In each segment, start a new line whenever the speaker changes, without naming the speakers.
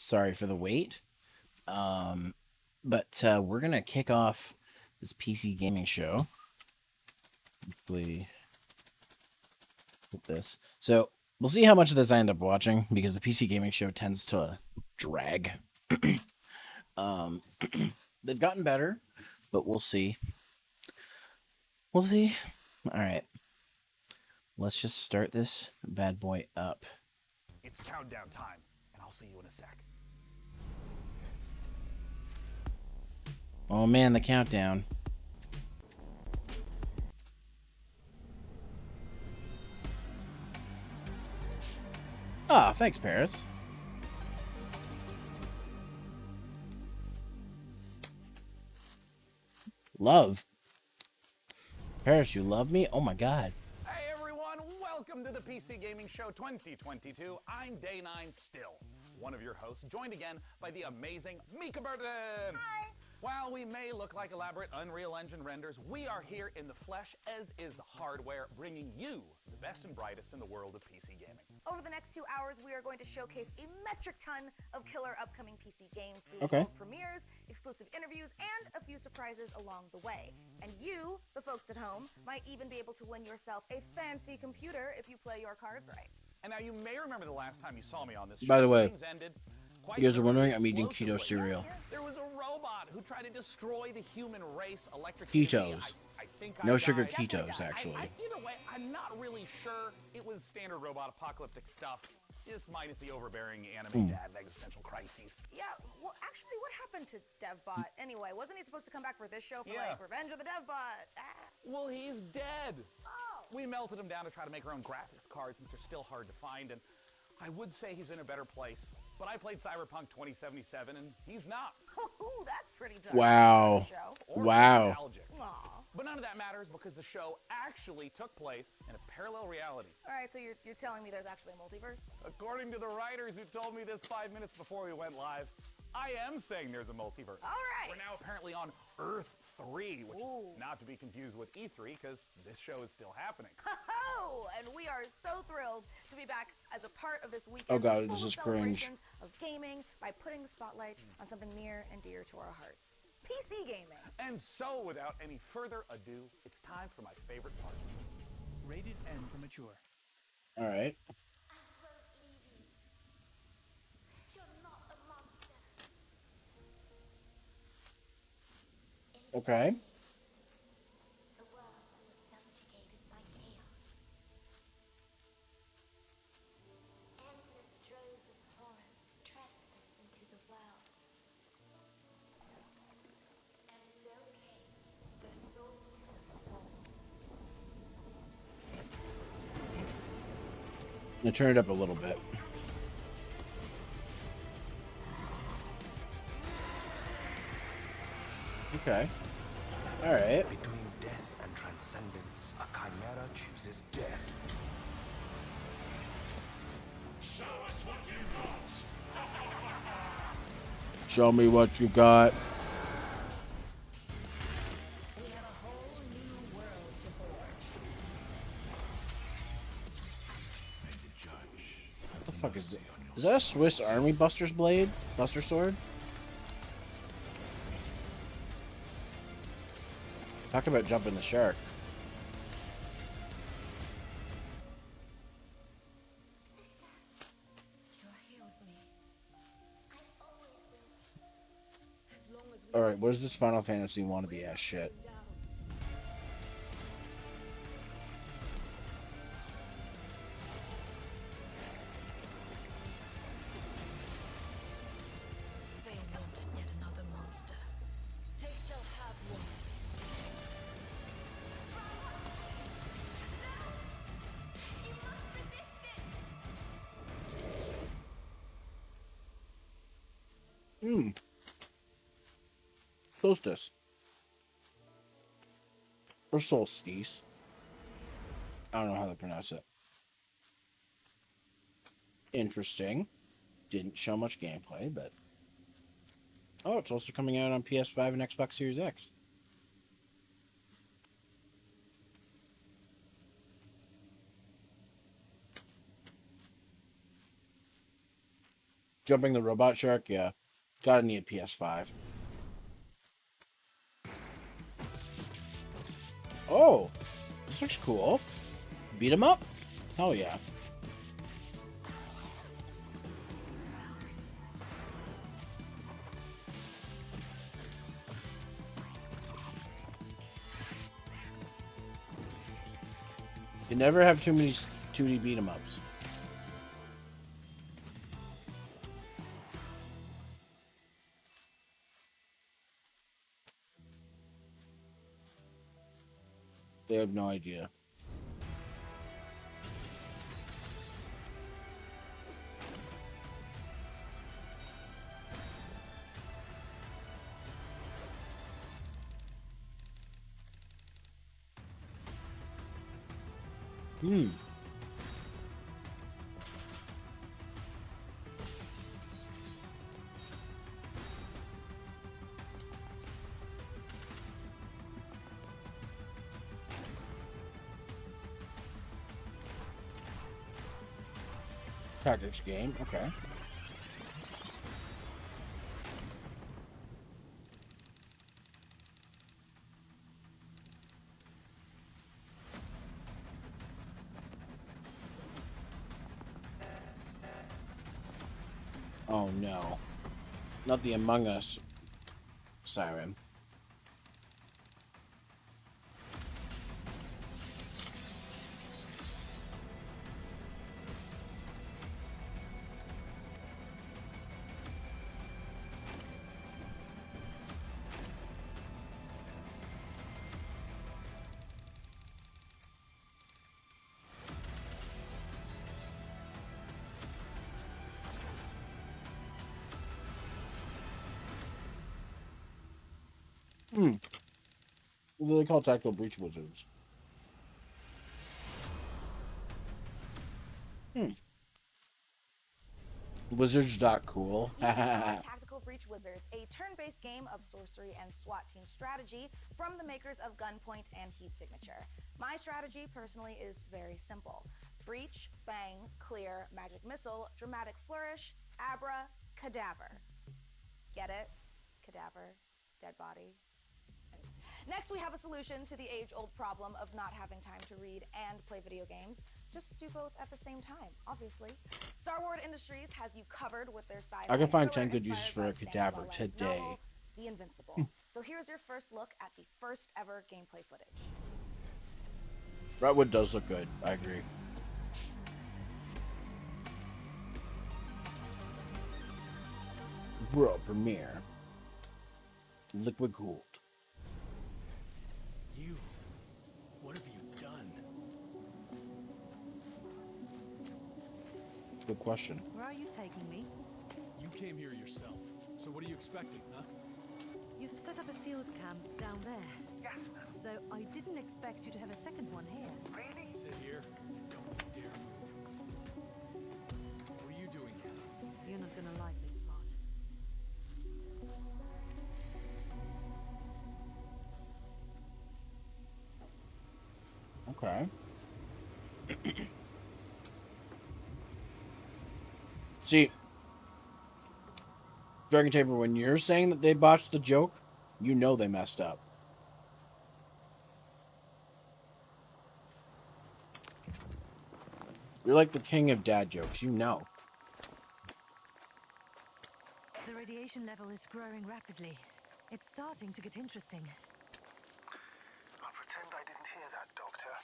Sorry for the wait. But we're gonna kick off this PC gaming show. Hopefully, put this. So we'll see how much of this I end up watching because the PC gaming show tends to drag. They've gotten better, but we'll see. We'll see. All right. Let's just start this bad boy up.
It's countdown time, and I'll see you in a sec.
Oh man, the countdown. Ah, thanks, Paris. Love. Paris, you love me? Oh my god.
Hey everyone, welcome to the PC Gaming Show 2022. I'm Day 9 still, one of your hosts, joined again by the amazing Mika Burton.
Hi.
While we may look like elaborate Unreal Engine renders, we are here in the flesh, as is the hardware, bringing you the best and brightest in the world of PC gaming.
Over the next 2 hours, we are going to showcase a metric ton of killer upcoming PC games through
Okay.
world premieres, exclusive interviews, and a few surprises along the way. And you, the folks at home, might even be able to win yourself a fancy computer if you play your cards right.
And now you may remember the last time you saw me on this show.
By the way,
things ended quite
you guys are wondering, I'm eating
explosively.
Cheeto cereal.
There was a robot who tried to destroy the human race,
Ketos.
I think
No
I
sugar
died.
ketos, actually.
Either way, I'm not really sure. It was standard robot apocalyptic stuff. Just minus the overbearing anime dad existential crises.
Yeah, well, actually, what happened to DevBot anyway? Wasn't he supposed to come back for this show for,
Yeah.
like, Revenge of the DevBot?
Well, he's dead.
Oh.
We melted him down to try to make our own graphics cards since they're still hard to find, and I would say he's in a better place. But I played Cyberpunk 2077, and he's not.
Ooh, that's pretty dark.
Wow.
Show.
Or
Wow.
nostalgic.
Aw.
But none of that matters because the show actually took place in a parallel reality.
All right, so you're telling me there's actually a multiverse?
According to the writers who told me this 5 minutes before we went live, I am saying there's a multiverse.
All right.
We're now apparently on Earth 3, which
Ooh.
is not to be confused with E3 because this show is still happening.
Oh, and we are so thrilled to be back as a part of this weekend.
Oh God,
full
this
of
is cringe.
celebrations of gaming by putting the spotlight on something near and dear to our hearts. PC gaming.
And so, without any further ado, it's time for my favorite part.
Rated M for mature.
All right.
I won't leave you. You're not a monster.
Okay.
The world was subjugated by chaos. Endless droves of horrors trespassed into the world. And so came the solstice of souls.
Now turn it up a little bit. Okay. All right.
Between death and transcendence, a chimera chooses death.
Show me what you got.
We have a whole new world to forge.
What the fuck is it? Is that a Swiss Army Buster's blade? Buster sword? Talk about jumping the shark.
You're here with me.
I always will.
As long as we
Alright, what is this Final Fantasy wannabe ass shit?
down. They wanted yet another monster. They shall have one.
You must resist it.
Solstice. Or solstice. I don't know how to pronounce it. Interesting. Didn't show much gameplay, but... Oh, it's also coming out on PS5 and Xbox Series X. Jumping the robot shark, yeah. Gotta need a PS5. Oh, this looks cool. Beat 'em up? Hell yeah. You never have too many 2D beat 'em ups. They have no idea. Tactics game, okay. Oh no. Not the Among Us siren. What do they call tactical breach wizards? Wizards.cool.
You discovered Tactical Breach Wizards, a turn-based game of sorcery and SWAT team strategy from the makers of Gunpoint and Heat Signature. My strategy, personally, is very simple. Breach, bang, clear, magic missile, dramatic flourish, abra, cadaver. Get it? Cadaver, dead body. Next, we have a solution to the age-old problem of not having time to read and play video games. Just do both at the same time, obviously. Star Wars Industries has you covered with their sci-fi
I can find 10
thriller
good uses for
inspired
a
by
cadaver
Stanislaw Lem's
today.
novel, The Invincible. So here's your first look at the first ever gameplay footage.
Redwood does look good, I agree. World premiere. Liquid cooled.
You. What have you done?
Good question.
Where are you taking me?
You came here yourself. So what are you expecting, huh?
You've set up a field camp down there.
Yes.
So I didn't expect you to have a second one here.
Really?
Sit here and don't you dare move. What are you doing here?
You're not gonna like this part.
Okay. See, Dragon Taper, when you're saying that they botched the joke, you know they messed up. You're like the king of dad jokes, you know.
The radiation level is growing rapidly. It's starting to get interesting.
I'll pretend I didn't hear that, Doctor.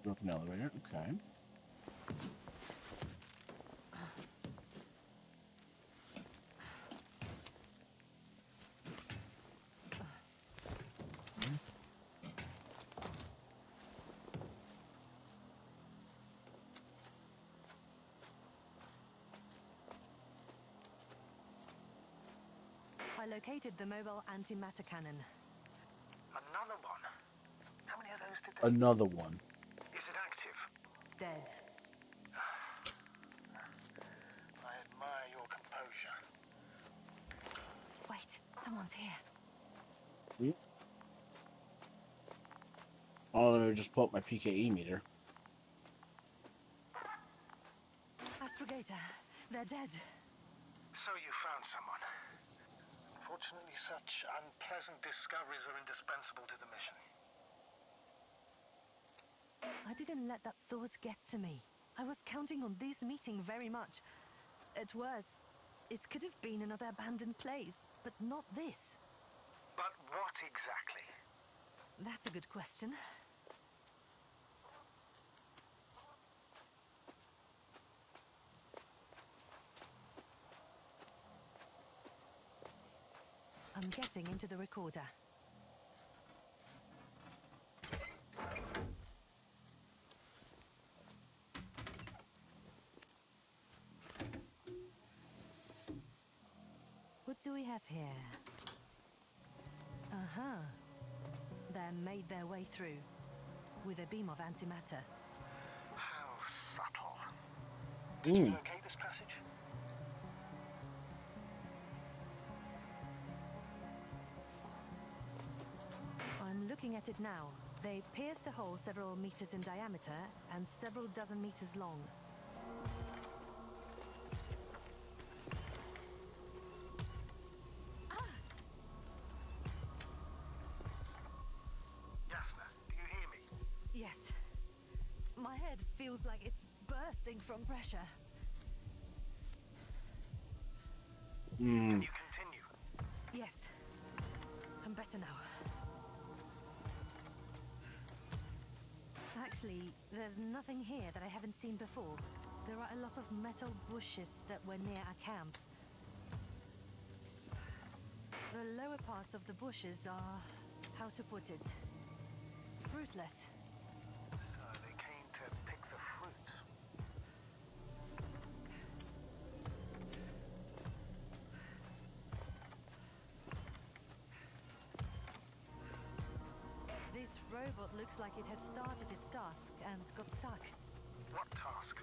Broken elevator, okay.
I located the mobile antimatter cannon.
Another one? How many of those did they...
Another one.
Is it active?
Dead.
I admire your composure.
Wait, someone's here.
me to just pull up my PKE meter.
Astrogator, they're dead.
So you found someone. Unfortunately, such unpleasant discoveries are indispensable to the mission.
I didn't let that thought get to me. I was counting on this meeting very much. At worst, it could have been another abandoned place, but not this.
But what exactly?
That's a good question. I'm getting into the recorder. What do we have here? Uh-huh. They made their way through with a beam of antimatter.
How subtle. Did you locate this passage?
I'm looking at it now. They pierced a hole several meters in diameter and several dozen meters long.
Yasna, do you hear me?
Yes. My head feels like it's bursting from pressure.
Can you continue?
Yes. I'm better now. Actually, there's nothing here that I haven't seen before. There are a lot of metal bushes that were near our camp. The lower parts of the bushes are, how to put it, fruitless.
So they came to pick the fruits.
This robot looks like it has started its task and got stuck.
What task?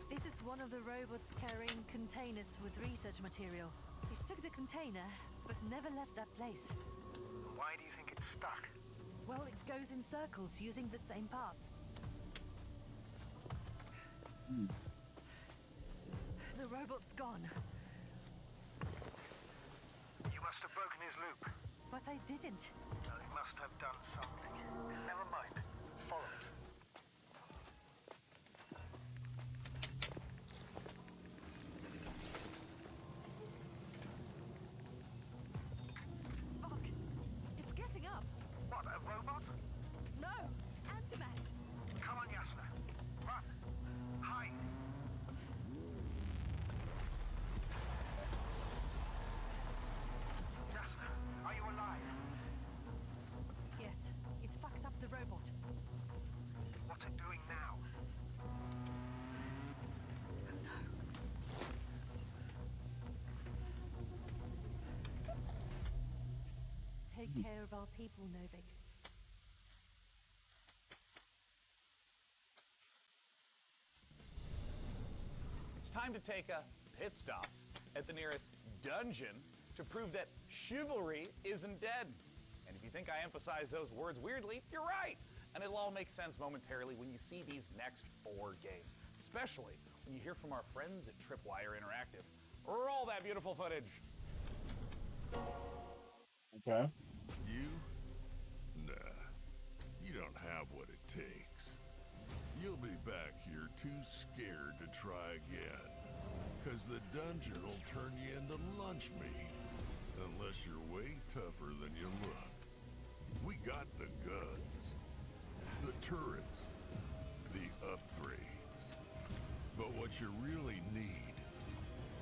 This is one of the robots carrying containers with research material. It took the container, but never left that place.
Why do you think it's stuck?
Well, it goes in circles using the same path. The robot's gone.
You must have broken his loop.
But I didn't.
No, he must have done something. Never mind. Follow it.
Fuck! It's getting up!
What, a robot?
No! Antimat!
Come on, Yasna. Run. Hide. Yasna, are you alive?
Yes, it's fucked up the robot.
What's it doing now?
Take care of our people, Novik.
It's time to take a pit stop at the nearest dungeon to prove that chivalry isn't dead. And if you think I emphasize those words weirdly, you're right. And it'll all make sense momentarily when you see these next 4 games, especially when you hear from our friends at Tripwire Interactive. Roll that beautiful footage.
Okay.
You? Nah. You don't have what it takes. You'll be back here too scared to try again. Cause the dungeon will turn you into lunch meat. Unless you're way tougher than you look. We got the guns. The turrets. The upgrades. But what you really need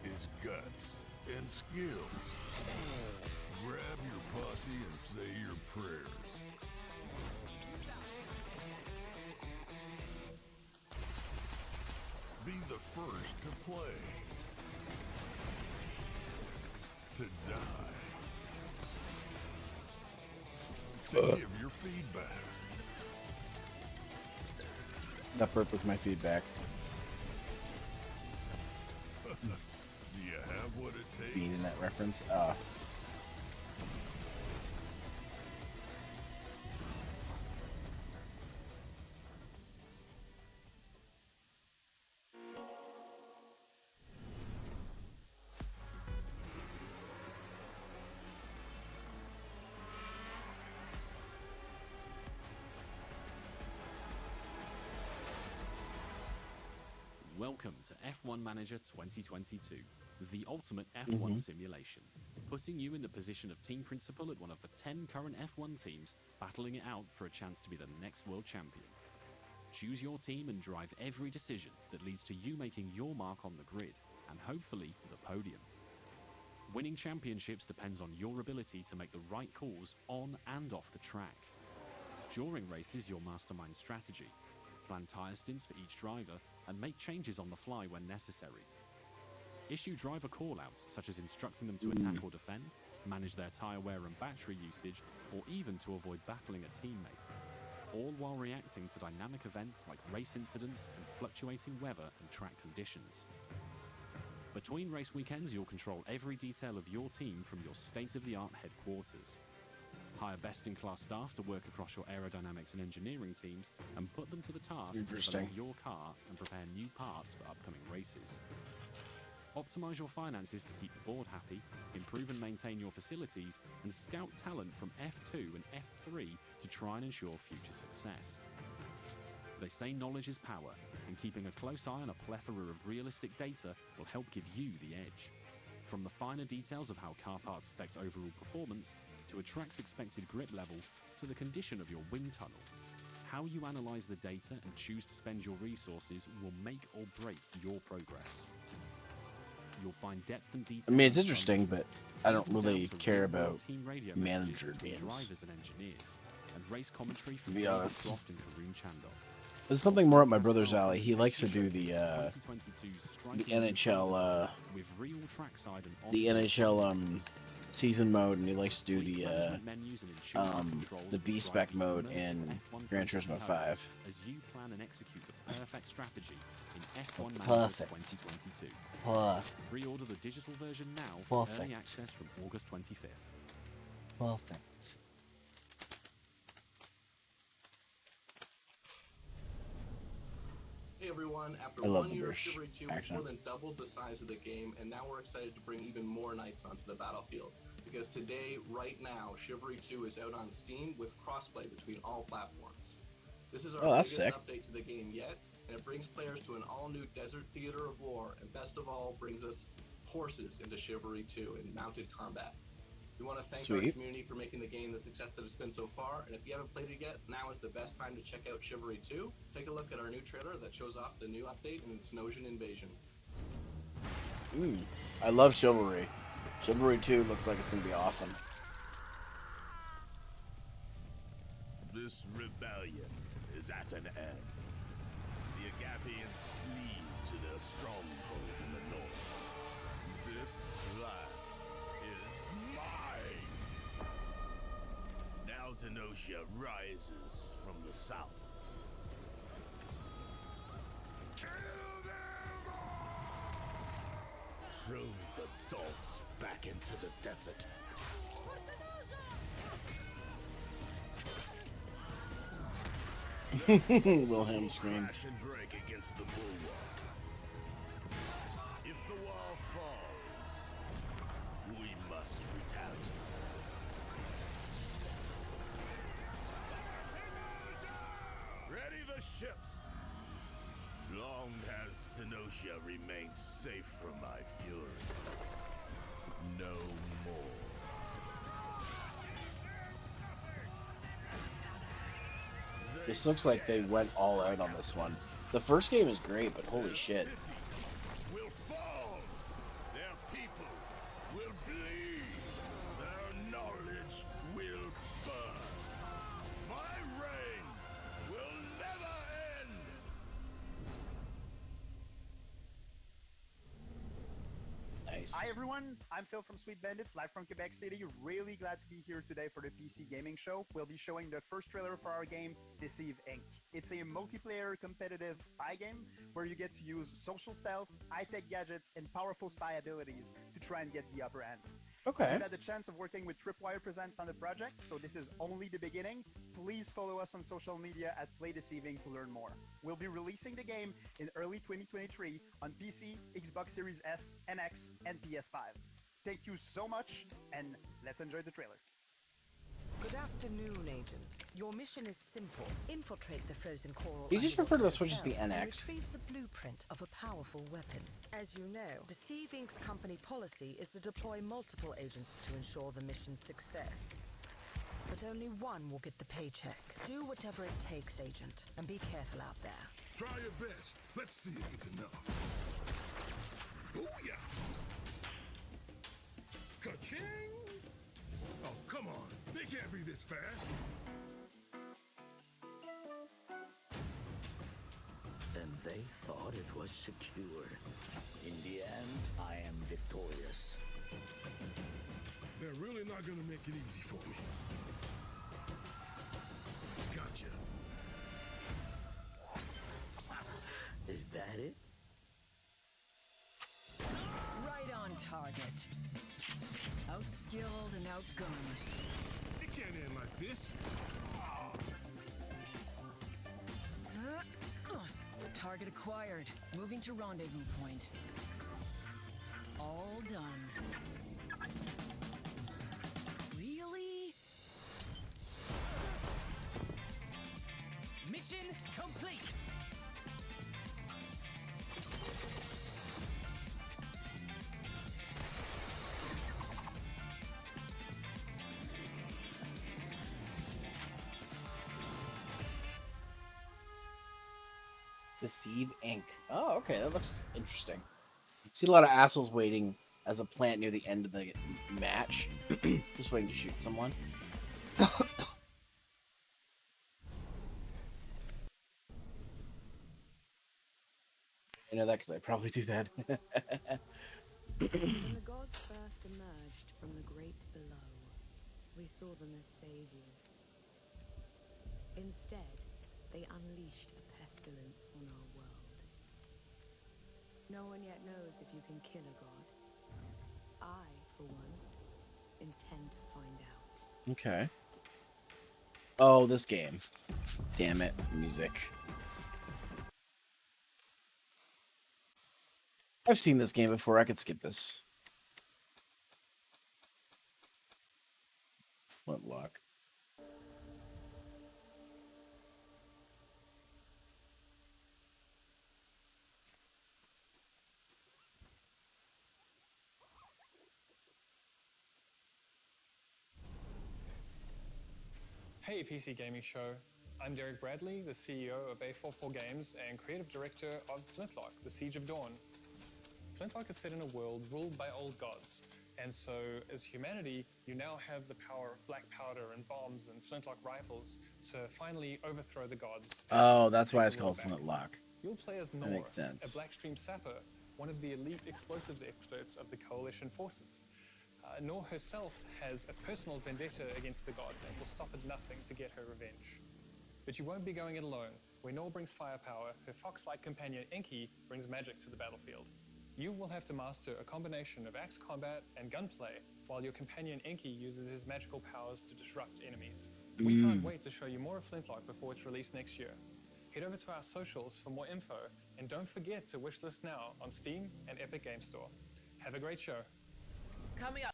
is guts and skills. Grab your posse and say your prayers. Be the first to play. To die. To give your feedback.
That burp was my feedback.
Do you have what it takes?
Being in that reference.
Welcome to F1 Manager 2022, the ultimate F1 simulation, putting you in the position of team principal at one of the 10 current F1 teams, battling it out for a chance to be the next world champion. Choose your team and drive every decision that leads to you making your mark on the grid, and hopefully the podium. Winning championships depends on your ability to make the right calls on and off the track. During races, you'll mastermind strategy, plan tyre stints for each driver, and make changes on the fly when necessary. Issue driver callouts, such as instructing them to attack or defend, manage their tyre wear and battery usage, or even to avoid battling a teammate, all while reacting to dynamic events like race incidents and fluctuating weather and track conditions. Between race weekends, you'll control every detail of your team from your state-of-the-art headquarters. Hire best-in-class staff to work across your aerodynamics and engineering teams and put them to the task to develop your car and prepare new parts for upcoming races. Optimize your finances to keep the board happy, improve and maintain your facilities, and scout talent from F2 and F3 to try and ensure future success. They say knowledge is power, and keeping a close eye on a plethora of realistic data will help give you the edge. From the finer details of how car parts affect overall performance, to a track's expected grip level, to the condition of your wind tunnel, how you analyze the data and choose to spend your resources will make or break your progress. You'll find depth and detail.
I mean, it's interesting, but I don't really care about manager games.
Drivers and engineers, and race commentary from
To be honest.
Croft and Kareem Chandler.
This is something more up my brother's alley. He likes to do the NHL, season mode, and he likes to do the B-spec mode in Gran Turismo 5.
As you plan and execute the perfect strategy in F1
Perfect.
2022.
Perfect.
Pre-order the digital version now for early
Perfect.
access from August 25th.
Perfect.
Hey everyone, after
I love
1
the
year of
British
Chivalry 2, we've
accent.
more than doubled the size of the game, and now we're excited to bring even more knights onto the battlefield. Because today, right now, Chivalry 2 is out on Steam with crossplay between all platforms. This is our biggest update to the game yet, and it brings players to an all-new desert theater of war, and best of all, brings us horses into Chivalry 2 in mounted combat. We want to thank our community for making the game the success that it's been so far, and if you haven't played it yet, now is the best time to check out Chivalry 2. Take a look at our new trailer that shows off the new update and its Nosian invasion.
I love Chivalry. Chivalry 2 looks like it's going to be awesome.
This rebellion is at an end. The Agapians flee to their stronghold in the north. This land is mine. Now Denosia rises from the south. Kill them all! Throw the dogs back into the desert.
Wilhelm scream.
Crash and break against the bulwark. If the wall falls, we must retaliate. Ready the ships. Long has Senosia remained safe from my fury. No more.
This looks like they went all out on this one. The first game is great, but holy shit.
Will fall. Their people will bleed. Their knowledge will burn. My reign will never end.
Nice.
Hi everyone, I'm Phil from Sweet Bandits, live from Quebec City. Really glad to be here today for the PC gaming show. We'll be showing the first trailer for our game, Deceive Inc. It's a multiplayer competitive spy game where you get to use social stealth, high-tech gadgets, and powerful spy abilities to try and get the upper hand.
Okay.
We've had the chance of working with Tripwire Presents on the project, so this is only the beginning. Please follow us on social media at Play Deceiving to learn more. We'll be releasing the game in early 2023 on PC, Xbox Series S, NX, and PS5. Thank you so much, and let's enjoy the trailer.
Good afternoon, agents. Your Your mission is simple. Infiltrate the frozen coral.
You just refer to the Switch as the
and
NX.
retrieve the blueprint of a powerful weapon. As you know, Deceive Inc.'s company policy is to deploy multiple agents to ensure the mission's success. But only one will get the paycheck. Do whatever it takes, Agent, and be careful out there.
Try your best. Let's see if it's enough. Booyah! Ka-ching! Oh, come on. They can't be this fast.
And they thought it was secure. In the end, I am victorious.
They're really not gonna make it easy for me. Gotcha.
Is that it?
Right on target. Outskilled and outgunned.
It can't end like this.
Target acquired. Moving to rendezvous point. All done. Really? Mission complete!
Deceive Inc. Oh, okay, that looks interesting. See a lot of assholes waiting as a plant near the end of the match, just waiting to shoot someone. I know that because I probably do that.
When the gods first emerged from the great below, we saw them as saviors. Instead, they unleashed a pestilence on our world. No one yet knows if you can kill a god. I, for one, intend to find out.
Okay. Oh, this game. Damn it, music. I've seen this game before. I could skip this. Flintlock.
Hey PC Gaming Show, I'm Derek Bradley, the CEO of A44 Games and creative director of Flintlock, The Siege of Dawn. Flintlock is set in a world ruled by old gods, and so as humanity, you now have the power of black powder and bombs and flintlock rifles to finally overthrow the gods.
Oh, that's why it's called Flintlock.
You'll play as
That
Nora,
makes sense.
a Blackstream sapper, one of the elite explosives experts of the Coalition forces. Nor herself has a personal vendetta against the gods and will stop at nothing to get her revenge. But you won't be going it alone. Where Nor brings firepower, her fox-like companion Enki brings magic to the battlefield. You will have to master a combination of axe combat and gunplay, while your companion Enki uses his magical powers to disrupt enemies. We can't wait to show you more of Flintlock before it's released next year. Head over to our socials for more info, and don't forget to wishlist now on Steam and Epic Game Store. Have a great show.
Coming up.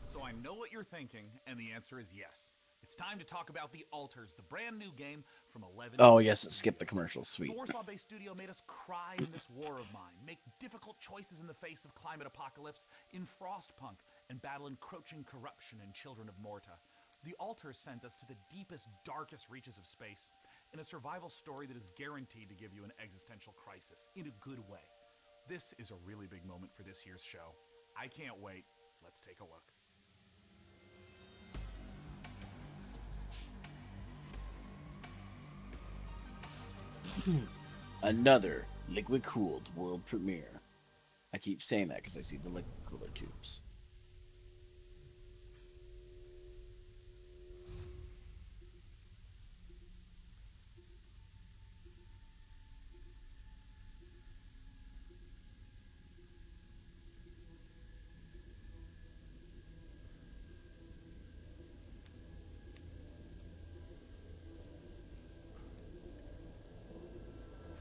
So I know what you're thinking, and the answer is yes. It's time to talk about The Altars, the brand new game from 11.
Oh, yes, it skipped the commercial. Sweet.
The Warsaw-based studio made us cry in this war of mine, make difficult choices in the face of climate apocalypse in Frostpunk, and battle encroaching corruption in Children of Morta. The Altars sends us to the deepest, darkest reaches of space, in a survival story that is guaranteed to give you an existential crisis, in a good way. This is a really big moment for this year's show. I can't wait. Let's take a look.
Another liquid-cooled world premiere. I keep saying that because I see the liquid cooler tubes.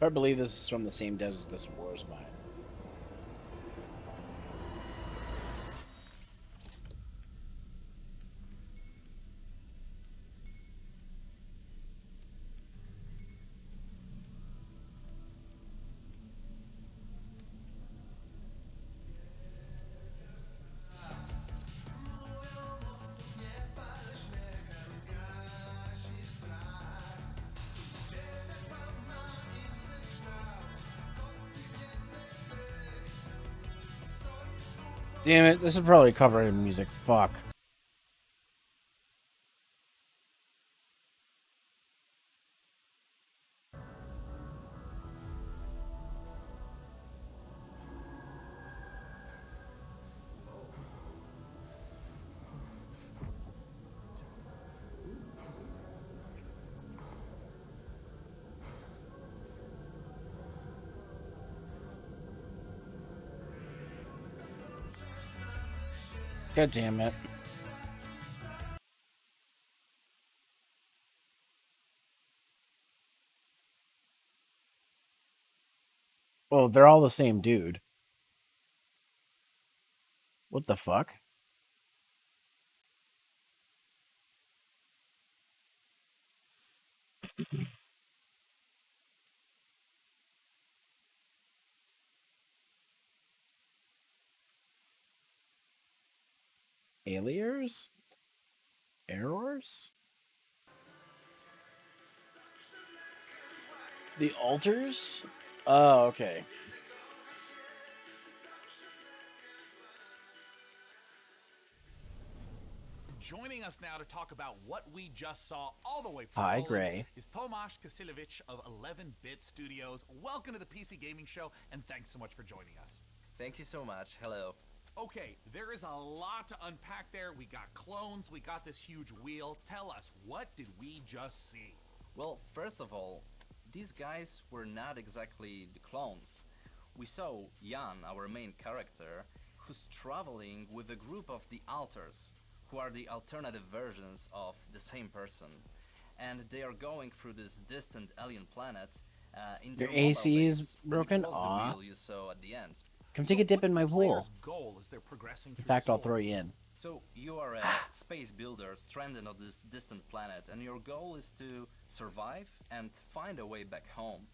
I believe this is from the same devs as this War's Mine. Damn it, this is probably copyrighted music. Fuck. God damn it. Oh, they're all the same dude. What the fuck? Aliers? Errors? The altars? Oh, okay.
Joining us now to talk about what we just saw all the way from
Hi,
Poland
Gray.
is Tomasz Kasilewicz of 11-Bit Studios. Welcome to the PC Gaming Show, and thanks so much for joining us.
Thank you so much. Hello.
Okay, there is a lot to unpack there. We got clones, we got this huge wheel. Tell us, what did we just see?
Well, first of all, these guys were not exactly the clones. We saw Jan, our main character, who's traveling with a group of the alters, who are the alternative versions of the same person. And they are going through this distant alien planet in their
Your AC is
base,
broken?
which was
Aw.
the wheel you saw at the end.
Come take a dip in my pool.
Goal as they're progressing
In
through
fact,
the
I'll throw
story.
you in.
So you are a space builder stranded on this distant planet, and your goal is to survive and find a way back home.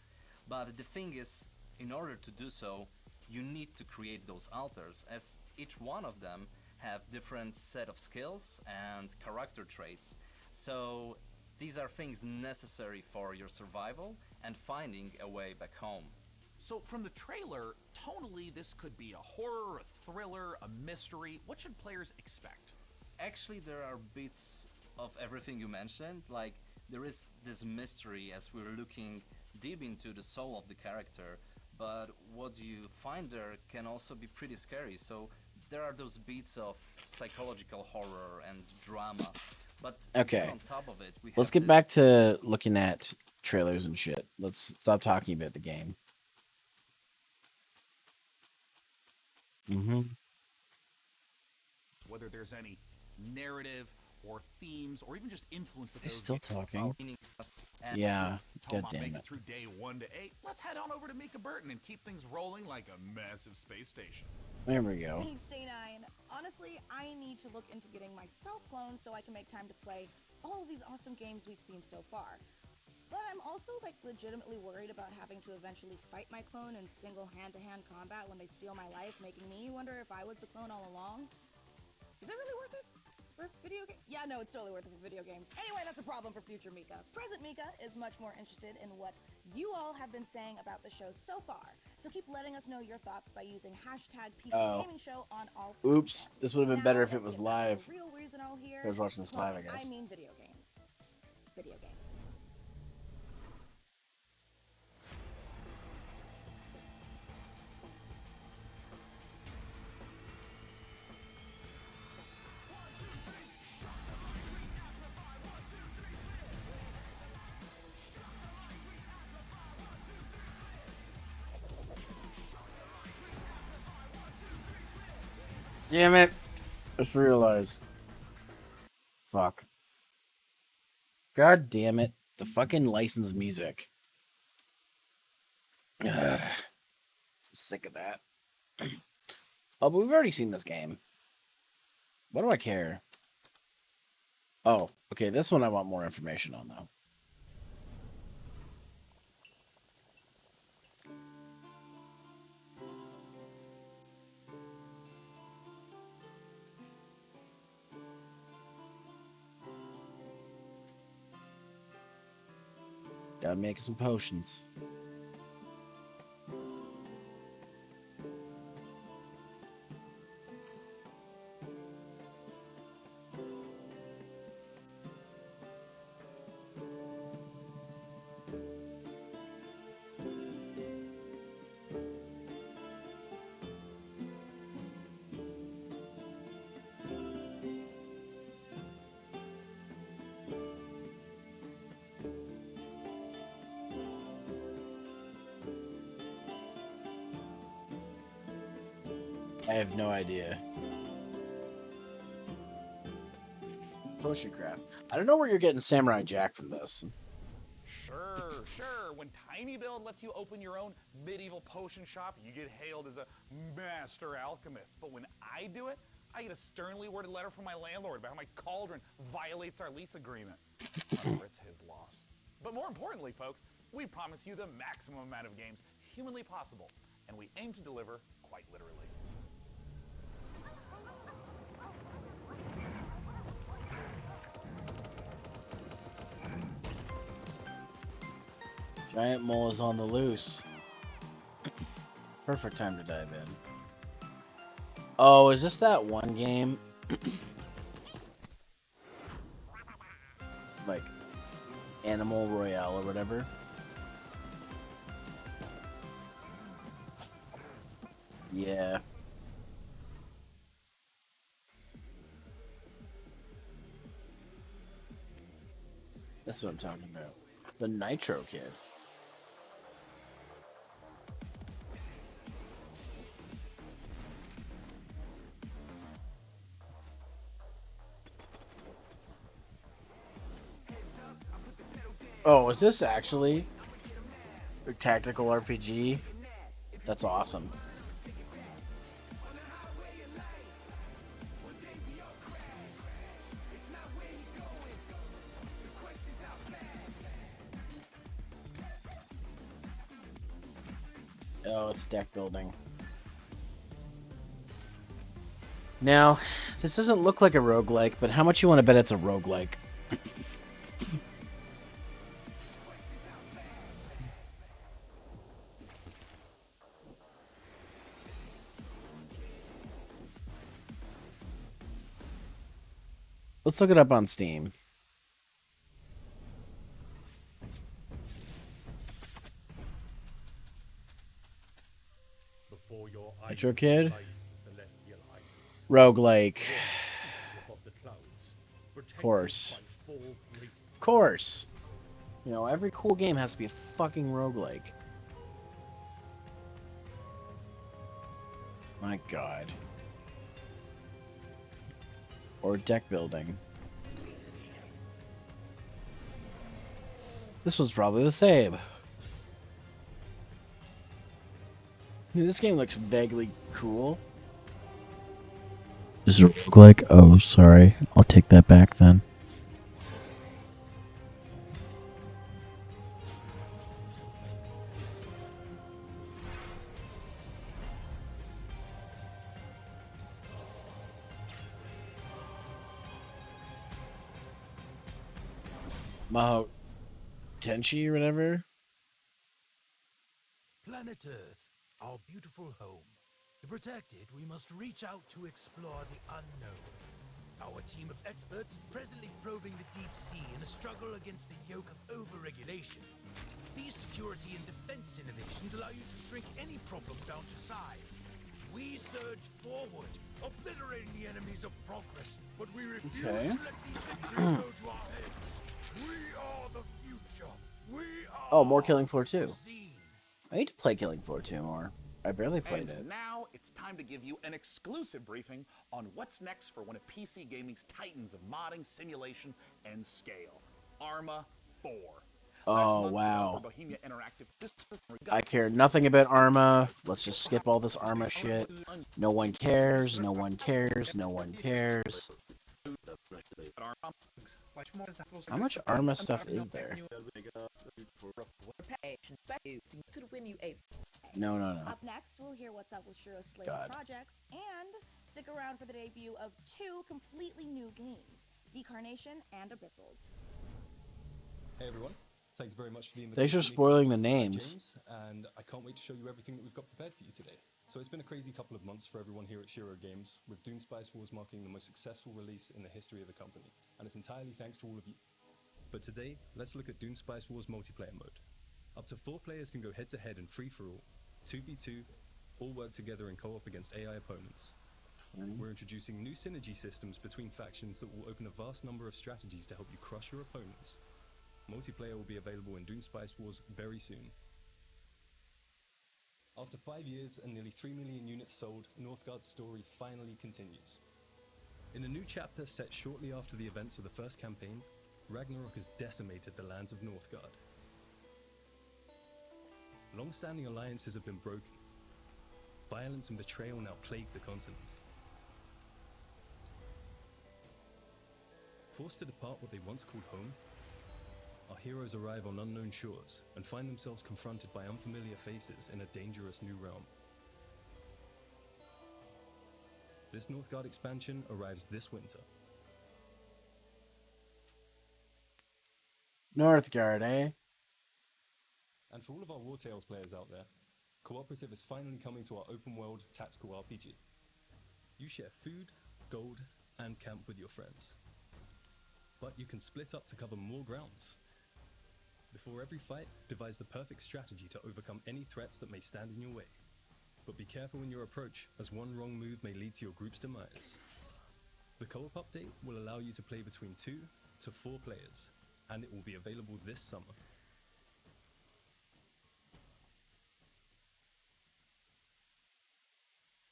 But the thing is, in order to do so, you need to create those alters, as each one of them have different set of skills and character traits. So these are things necessary for your survival and finding a way back home.
So from the trailer, tonally this could be a horror, a thriller, a mystery. What should players expect?
Actually, there are bits of everything you mentioned. Like, there is this mystery as we're looking deep into the soul of the character, but what you find there can also be pretty scary. So there are those beats of psychological horror and drama. But
Okay.
then on top of it, we
Let's
have
get
this
back to looking at trailers and shit. Let's stop talking about the game. Mm-hmm.
Whether there's any narrative or themes or even just influence that
They
those
still
games
talking?
have.
Yeah,
Tom,
god damn
make
it.
through day 1 to 8. Let's head on over to Mika Burton and keep things rolling like a massive space station.
There we go.
Thanks, Day9. Honestly, I need to look into getting myself cloned so I can make time to play all of these awesome games we've seen so far. But I'm also like legitimately worried about having to eventually fight my clone in single hand-to-hand combat when they steal my life, making me wonder if I was the clone all along. Is it really worth it for video games? Yeah, no, it's totally worth it for video games. Anyway, that's a problem for future Mika. Present Mika is much more interested in what you all have been saying about the show so far. So keep letting us know your thoughts by using hashtag PC Gaming Show on all
Oops, this would have been
Now,
better if it
let's
was
get back to
live.
the real reason all here.
I was watching this live, I
Well,
guess.
I mean video games. Video games.
Damn it. Just realized. Fuck. God damn it. The fucking licensed music. Ugh. Sick of that. Oh, but we've already seen this game. What do I care? Oh, okay. This one I want more information on, though. Gotta make some potions. I have no idea. Potion craft. I don't know where you're getting Samurai Jack from this.
Sure. When Tiny Build lets you open your own medieval potion shop, you get hailed as a master alchemist. But when I do it, I get a sternly worded letter from my landlord about how my cauldron violates our lease agreement. However, it's his loss. But more importantly, folks, we promise you the maximum amount of games humanly possible, and we aim to deliver quite literally.
Giant mole is on the loose. Perfect time to dive in. Oh, is this that one game? Like Animal Royale or whatever? Yeah. That's what I'm talking about. The Nitro Kid. Oh, is this actually a tactical RPG? That's awesome. Oh, it's deck building. Now, this doesn't look like a roguelike, but how much you want to bet it's a roguelike? Let's look it up on Steam. Nitro Kid? Roguelike. Of course. Of course. You know, every cool game has to be a fucking roguelike. My god. Or deck building. This was probably the same. This game looks vaguely cool. Is it roguelike? Oh, sorry. I'll take that back then. Maho Tenchi or whatever.
Planet Earth, our beautiful home. To protect it, we must reach out to explore the unknown. Our team of experts is presently probing the deep sea in a struggle against the yoke of overregulation. These security and defense innovations allow you to shrink any problem down to size. We surge forward, obliterating the enemies of progress, but we refuse to let these victories go to our heads. We are the future. We are.
Oh, more Killing Floor 2. I need to play Killing Floor 2 more. I barely played it.
Now it's time to give you an exclusive briefing on what's next for one of PC gaming's titans of modding, simulation, and scale. Arma 4.
Oh, wow. I care nothing about Arma. Let's just skip all this Arma shit. No one cares. No one cares. No one cares. How much Arma stuff is there? No.
Up next, we'll hear what's up with Shiro's slate of projects, and stick around for the debut of 2 completely new games, Decarnation and Abyssals.
Hey everyone, thank you very much for the invitation.
Thanks for spoiling the names.
And I can't wait to show you everything that we've got prepared for you today. So it's been a crazy couple of months for everyone here at Shiro Games, with Dune Spice Wars marking the most successful release in the history of the company, and it's entirely thanks to all of you. But today, let's look at Dune Spice Wars multiplayer mode. Up to 4 players can go head-to-head and free-for-all, 2v2, all work together in co-op against AI opponents. We're introducing new synergy systems between factions that will open a vast number of strategies to help you crush your opponents. Multiplayer will be available in Dune Spice Wars very soon. After 5 years and nearly 3 million units sold, Northgard's story finally continues. In a new chapter set shortly after the events of the first campaign, Ragnarok has decimated the lands of Northgard. Long-standing alliances have been broken. Violence and betrayal now plague the continent. Forced to depart what they once called home, our heroes arrive on unknown shores and find themselves confronted by unfamiliar faces in a dangerous new realm. This Northgard expansion arrives this winter.
Northgard, eh?
And for all of our War Tales players out there, Cooperative is finally coming to our open-world tactical RPG. You share food, gold, and camp with your friends. But you can split up to cover more grounds. Before every fight, devise the perfect strategy to overcome any threats that may stand in your way. But be careful in your approach, as one wrong move may lead to your group's demise. The co-op update will allow you to play between 2 to 4 players, and it will be available this summer.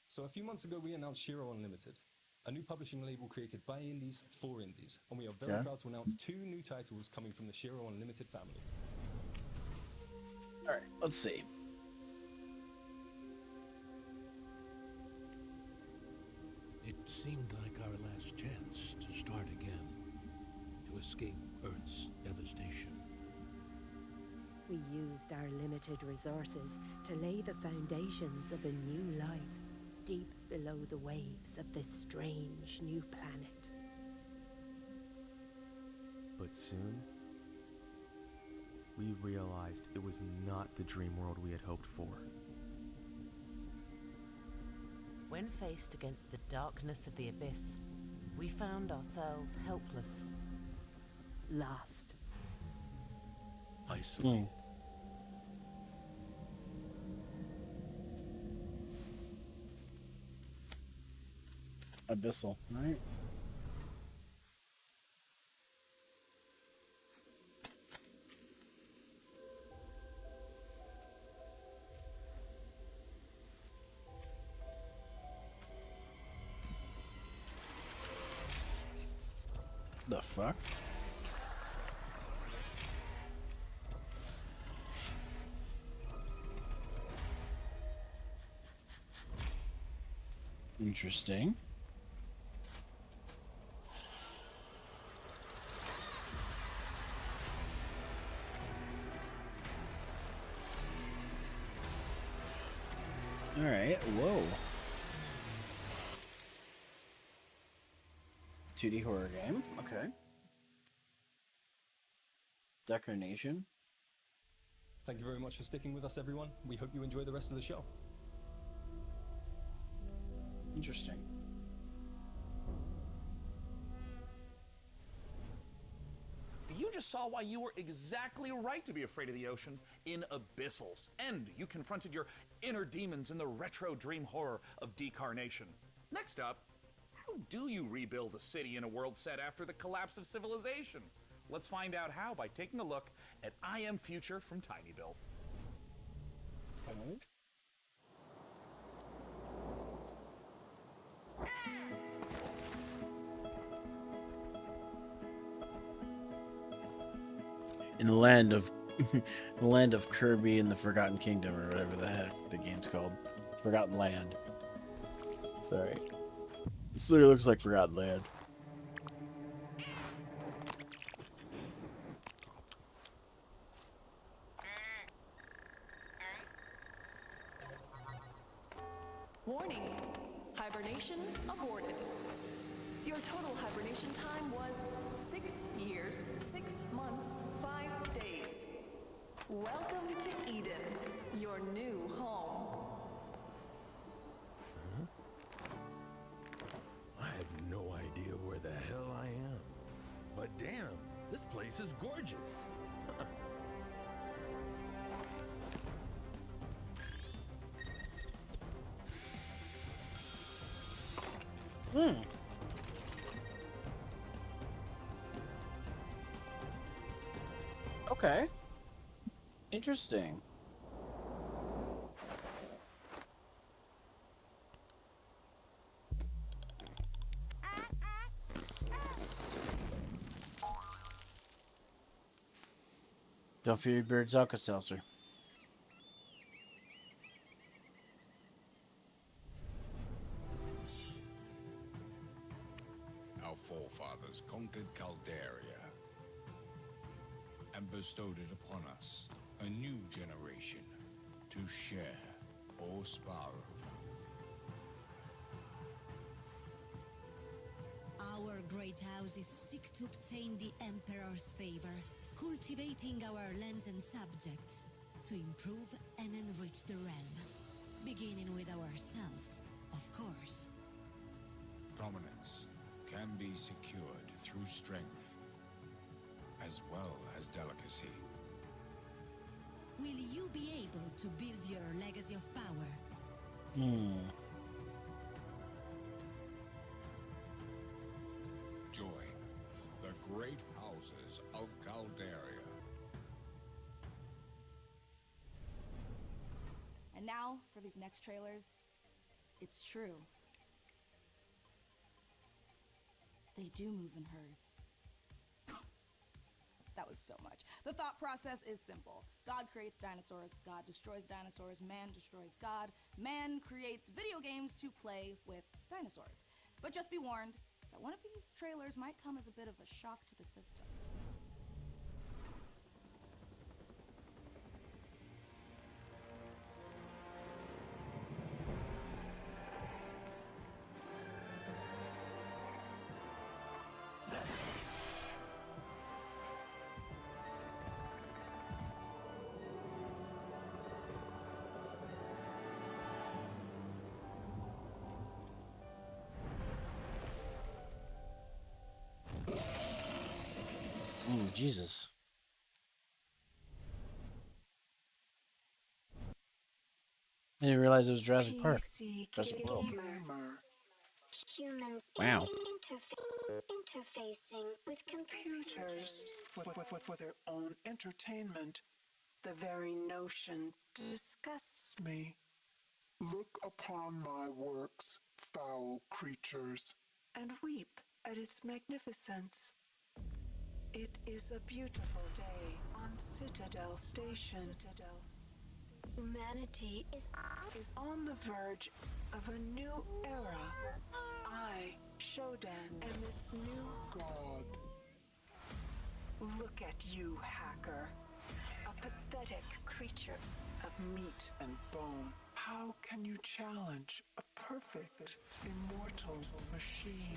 So a few months ago we announced Shiro Unlimited, a new publishing label created by indies for indies, and we are very proud to announce 2 new titles coming from the Shiro Unlimited family.
Alright, let's see.
It seemed like our last chance to start again, to escape Earth's devastation.
We used our limited resources to lay the foundations of a new life, deep below the waves of this strange new planet.
But soon, we realized it was not the dream world we had hoped for.
When faced against the darkness of the abyss, we found ourselves helpless.
Lost.
Isolated.
Abyssal, right? The fuck? Interesting. All right, whoa. 2D horror game, okay. Declination.
Thank you very much for sticking with us, everyone. We hope you enjoy the rest of the show.
Interesting.
You just saw why you were exactly right to be afraid of the ocean in Abyssals. And you confronted your inner demons in the retro dream horror of Decarnation. Next up, how do you rebuild a city in a world set after the collapse of civilization? Let's find out how by taking a look at I Am Future from Tiny Build.
In the land of the land of Kirby and the Forgotten Kingdom, or whatever the heck the game's called. Forgotten Land. Sorry. This literally looks like Forgotten Land.
Warning, hibernation aborted. Your total hibernation time was 6 years, 6 months, 5 days. Welcome to Eden, your new home.
I have no idea where the hell I am. But damn, this place is gorgeous.
Okay. Interesting. Don't fear your birds, Alka-Seltzer.
Our forefathers conquered Calderia and bestowed it upon us, a new generation, to share or spar over.
Our great houses seek to obtain the Emperor's favor, cultivating our lands and subjects to improve and enrich the realm, beginning with ourselves, of course.
Dominance can be secured through strength as well as delicacy.
Will you be able to build your legacy of power?
Join the great houses of Calderia.
And now, for these next trailers, it's true. They do move in herds. That was so much. The thought process is simple. God creates dinosaurs, God destroys dinosaurs, man destroys God, man creates video games to play with dinosaurs. But just be warned that one of these trailers might come as a bit of a shock to the system.
Jesus. I didn't realize it was Jurassic Park. Jurassic World.
Humans
Wow.
interfacing with computers for their own entertainment. The very notion disgusts me.
Look upon my works, foul creatures,
And weep at its magnificence. It is a beautiful day on Citadel Station. Humanity is on the verge of a new era. I, Shodan, am its new god. Look at you, hacker. A pathetic creature of meat and bone. How can you challenge a perfect, immortal machine?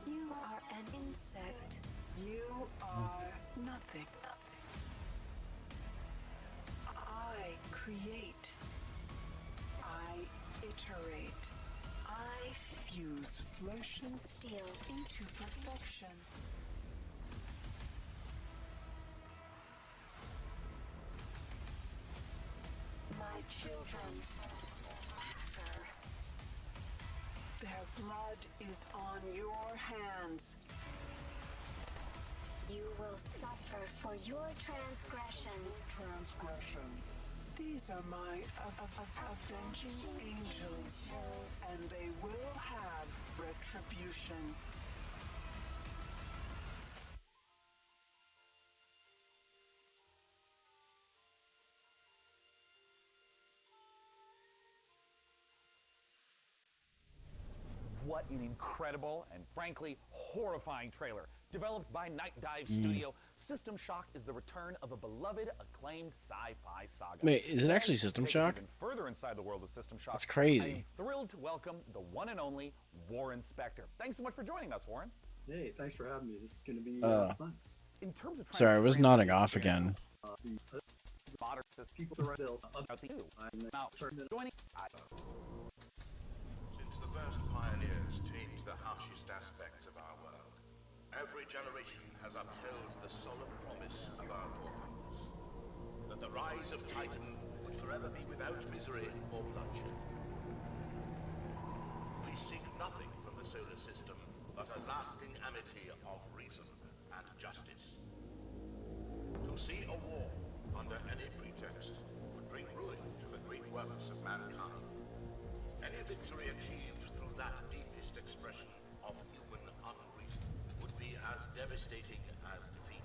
You are an insect. You are nothing. I create. I iterate. I fuse flesh and steel into perfection. My children, hacker. Their blood is on your hands. You will suffer for your transgressions. These are my avenging angels, and they will have retribution.
What an incredible and frankly horrifying trailer. Developed by Night Dive Studio, System Shock is the return of a beloved, acclaimed sci-fi saga.
Wait, is it actually System Shock?
Even further inside the world of System Shock.
That's crazy.
I am thrilled to welcome the one and only Warren Spector. Thanks so much for joining us, Warren.
Hey, thanks for having me. This is going to be fun.
In terms of
Sorry, I was nodding off again.
Modern
people to write bills.
Now, joining.
Since the first pioneers changed the harshest aspects of our world, every generation has upheld the solemn promise of our forefathers that the rise of Titan would forever be without misery or bloodshed. We seek nothing from the solar system but a lasting amity of reason and justice. To see a war under any pretext would bring ruin to the great works of mankind. Any victory achieved through that deepest expression of human unreason would be as devastating as defeat.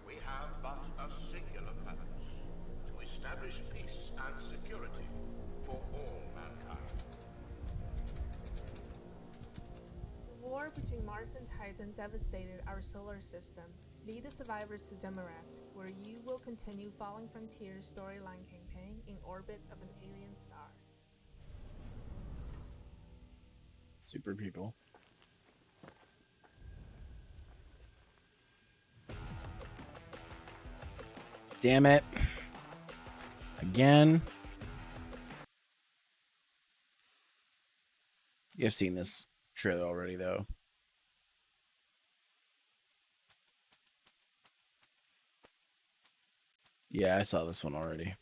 We have establish peace and security for all mankind.
The war between Mars and Titan devastated our solar system. Lead the survivors to Demarat, where you will continue Falling Frontiers storyline campaign in orbit of an alien star.
Super people. Damn it. Again. You've seen this trailer already, though. Yeah, I saw this one already.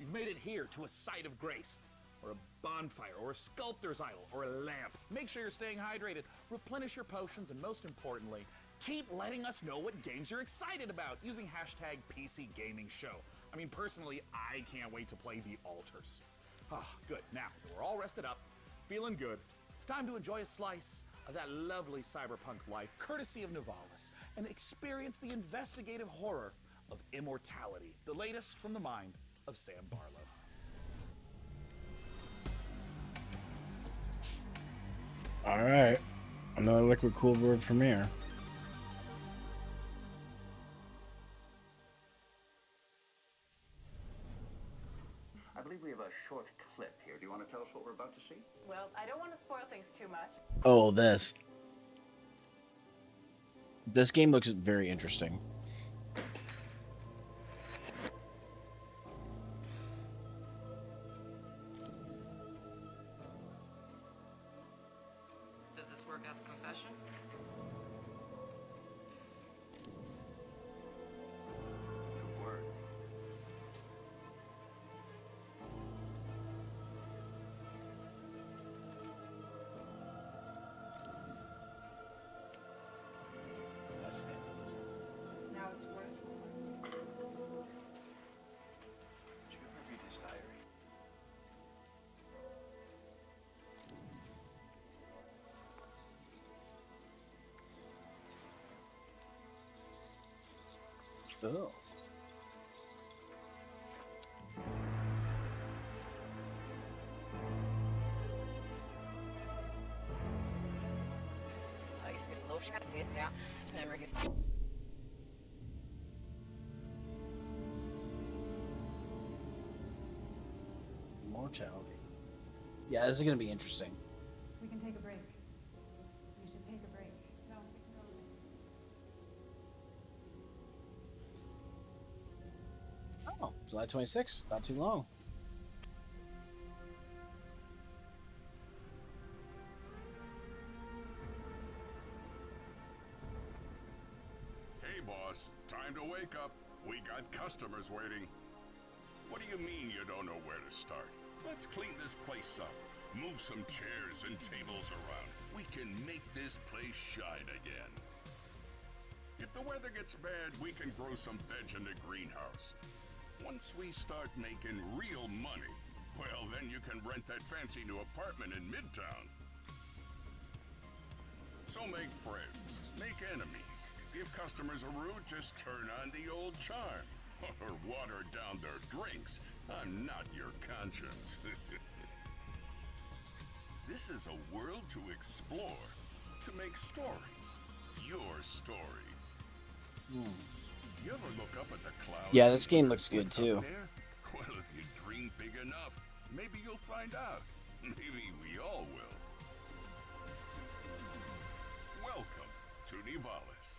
You've made it here to a site of grace, or a bonfire, or a sculptor's idol, or a lamp. Make sure you're staying hydrated, replenish your potions, and most importantly, keep letting us know what games you're excited about using hashtag #PCGamingShow. I mean, personally, I can't wait to play The Altars. Ah, good. Now that we're all rested up, feeling good, it's time to enjoy a slice of that lovely cyberpunk life, courtesy of Nivalis, and experience the investigative horror of immortality, the latest from the mind of Sam Barlow.
All right, another Liquid Coolbird premiere.
I believe we have a short clip here. Do you want to tell us what we're about to see?
Well, I don't want to spoil things too much.
Oh, this game looks very interesting.
Does this work as a confession?
Good word.
Now it's worth more.
Did you ever read his diary?
Oh. Mortality. Yeah, this is gonna be interesting.
We can take a break. We should take a break. No.
Oh, July 26th, not too long.
Hey, boss. Time to wake up. We got customers waiting. What do you mean you don't know where to start? Let's clean this place up. Move some chairs and tables around. We can make this place shine again. If the weather gets bad, we can grow some veg in the greenhouse. Once we start making real money, well, then you can rent that fancy new apartment in Midtown. So make friends, make enemies. Give customers a rude, just turn on the old charm. Or water down their drinks. I'm not your conscience. This is a world to explore, to make stories. Your stories. You ever look up at the clouds?
Yeah, this game looks good too.
Well, if you dream big enough, maybe you'll find out. Maybe we all will. Welcome to Nivalis.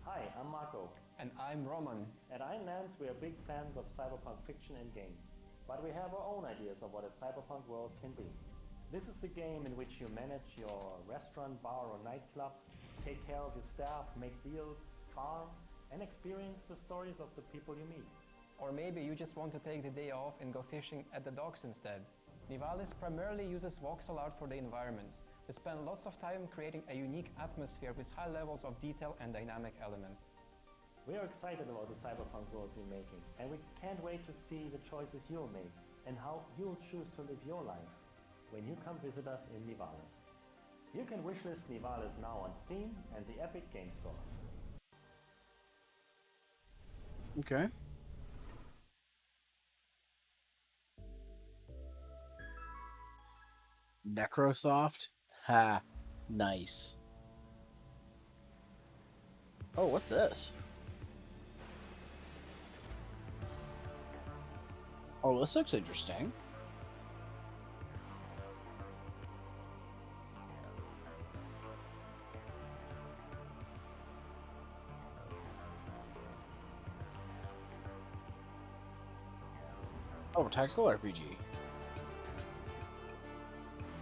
Hi, I'm Marco.
And I'm Roman.
At Iron Lance, we are big fans of cyberpunk fiction and games, but we have our own ideas of what a cyberpunk world can be. This is a game in which you manage your restaurant, bar, or nightclub, take care of your staff, make deals, farm, and experience the stories of the people you meet.
Or maybe you just want to take the day off and go fishing at the docks instead. Nivalis primarily uses voxel art for the environments. We spend lots of time creating a unique atmosphere with high levels of detail and dynamic elements.
We are excited about the cyberpunk world we're making, and we can't wait to see the choices you'll make and how you'll choose to live your life when you come visit us in Nivalis. You can wishlist Nivalis now on Steam and the Epic Game Store.
Okay. Necrosoft? Ha. Nice. Oh, what's this? Oh, this looks interesting. Oh, tactical RPG.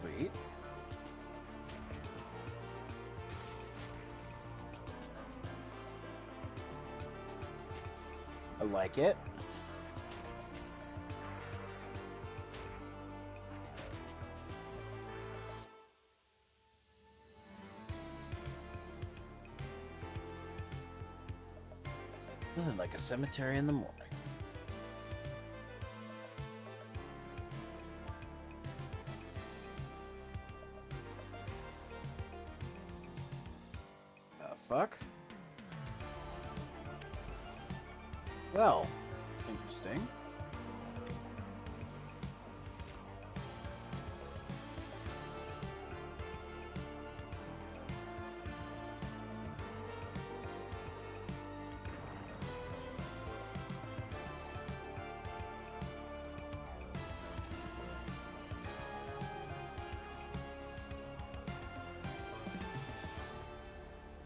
Sweet. I like it. Nothing like a cemetery in the morning. Fuck? Well, interesting.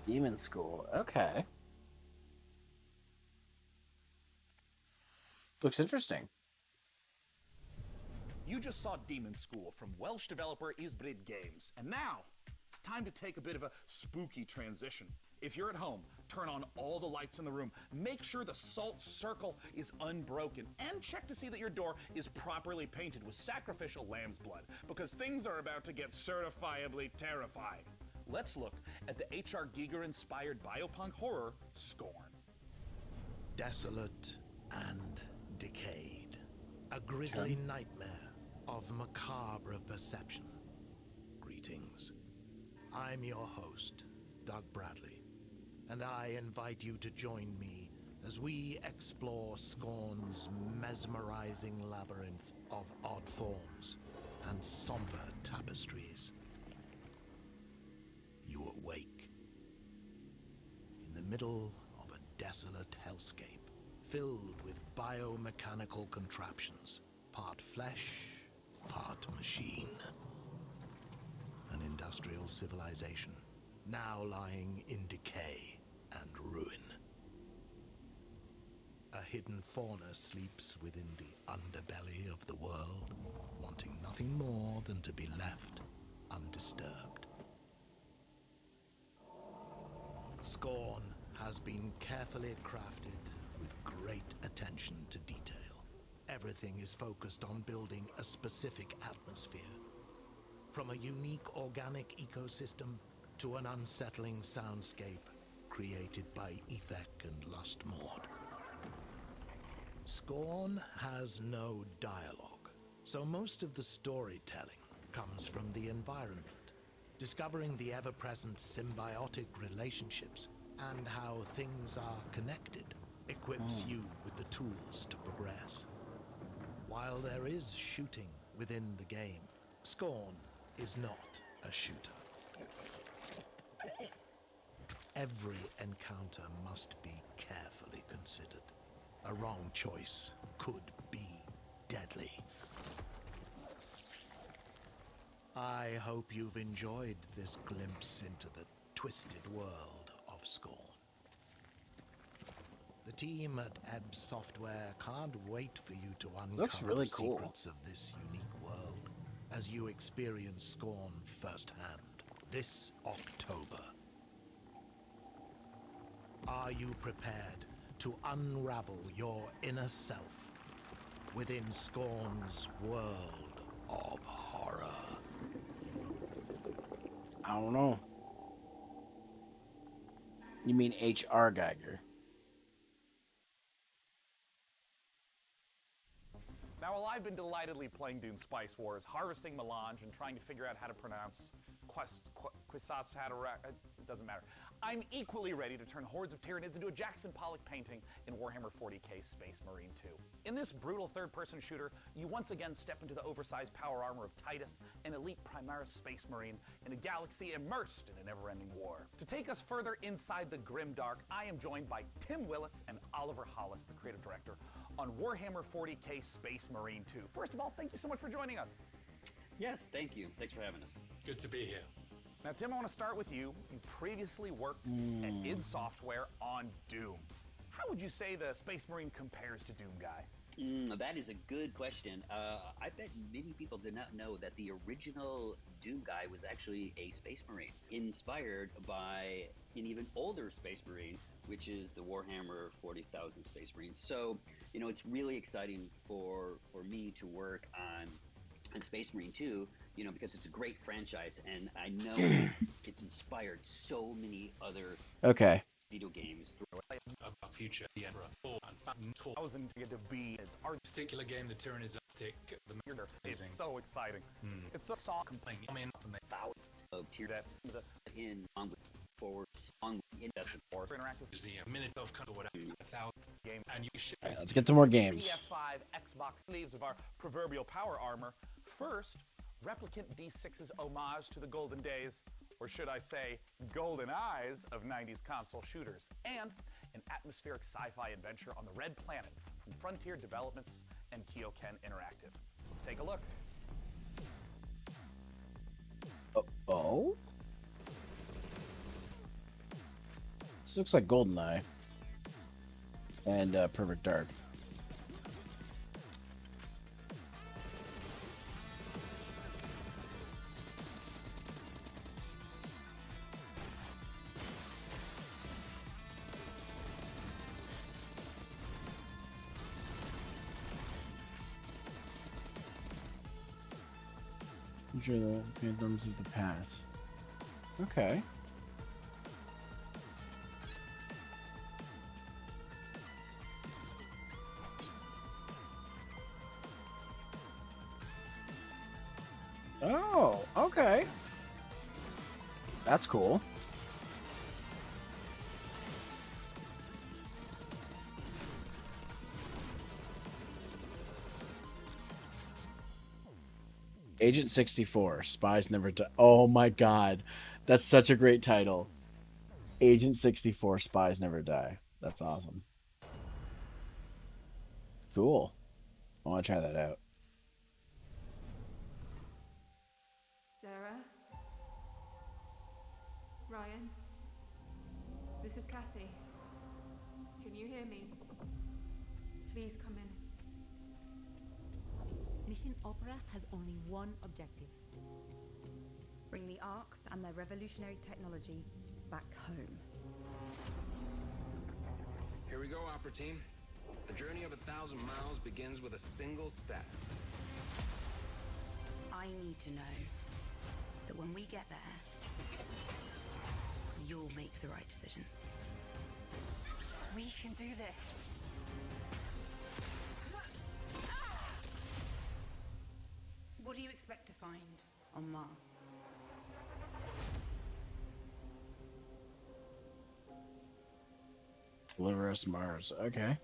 Demon School. Okay. Looks interesting.
You just saw Demon School from Welsh developer Isbrid Games, and now it's time to take a bit of a spooky transition. If you're at home, turn on all the lights in the room, make sure the salt circle is unbroken, and check to see that your door is properly painted with sacrificial lamb's blood, because things are about to get certifiably terrifying. Let's look at the H.R. Giger-inspired biopunk horror, Scorn.
Desolate and decayed. A grisly nightmare of macabre perception. Greetings. I'm your host, Doug Bradley, and I invite you to join me as we explore Scorn's mesmerizing labyrinth of odd forms and somber tapestries. You awake in the middle of a desolate hellscape filled with biomechanical contraptions, part flesh, part machine. An industrial civilization now lying in decay and ruin. A hidden fauna sleeps within the underbelly of the world, wanting nothing more than to be left undisturbed. Scorn has been carefully crafted with great attention to detail. Everything is focused on building a specific atmosphere, from a unique organic ecosystem to an unsettling soundscape created by Ethek and Lustmord. Scorn has no dialogue, so most of the storytelling comes from the environment, discovering the ever-present symbiotic relationships and how things are connected equips you with the tools to progress. While there is shooting within the game, Scorn is not a shooter. Every encounter must be carefully considered. A wrong choice could be deadly. I hope you've enjoyed this glimpse into the twisted world of Scorn. The team at Ebb Software can't wait for you to uncover
really
the
cool.
secrets of this unique world as you experience Scorn firsthand this October. Are you prepared to unravel your inner self within Scorn's world of horror?
I don't know. You mean H.R. Geiger?
Now, while I've been delightedly playing Dune Spice Wars, harvesting melange, and trying to figure out how to pronounce Quisatz had a it doesn't matter. I'm equally ready to turn hordes of Tyranids into a Jackson Pollock painting in Warhammer 40k Space Marine 2. In this brutal third-person shooter, you once again step into the oversized power armor of Titus, an elite Primaris Space Marine in a galaxy immersed in a never-ending war. To take us further inside the grimdark, I am joined by Tim Willits and Oliver Hollis, the creative director, on Warhammer 40k Space Marine 2. First of all, thank you so much for joining us.
Yes, thank you. Thanks for having us.
Good to be here. Now, Tim, I want to start with you. You previously worked at id Software on Doom. How would you say the Space Marine compares to Doom Guy?
That is a good question. I bet many people did not know that the original Doom Guy was actually a Space Marine, inspired by an even older Space Marine, which is the Warhammer 40,000 Space Marines. So, you know, it's really exciting for me to work on Space Marine 2, you know, because it's a great franchise, and I know it's inspired so many other video games.
A future, the Emperor, thousand to be its particular game, the Tyranids take the murder.
It's so exciting. It's so soft complaining. I mean,
of tier that in on forward on
interactive
museum minute of whatever 1,000 game and you should.
All right, let's get to more games.
PS5, Xbox sleeves of our proverbial power armor. First, Replicant D6's homage to the golden days, or should I say, golden eyes of 90s console shooters, and an atmospheric sci-fi adventure on the Red Planet from Frontier Developments and Kyoken Interactive. Let's take a look.
Oh? This looks like GoldenEye and Perfect Dark. Feature the phantoms of the past. Okay. Oh, okay. That's cool. Agent 64, Spies Never Die. Oh my god. That's such a great title. Agent 64, Spies Never Die. That's awesome. Cool. I want to try that out.
Sarah? Ryan? This is Kathy. Can you hear me? Please come in.
Mission Opera has only one objective.
Bring the Arcs and their revolutionary technology back home.
Here we go, Opera Team. The journey of 1,000 miles begins with a single step.
I need to know that when we get there, you'll make the right decisions. We can do this. What do you expect to find on Mars?
Deliver us Mars. Okay.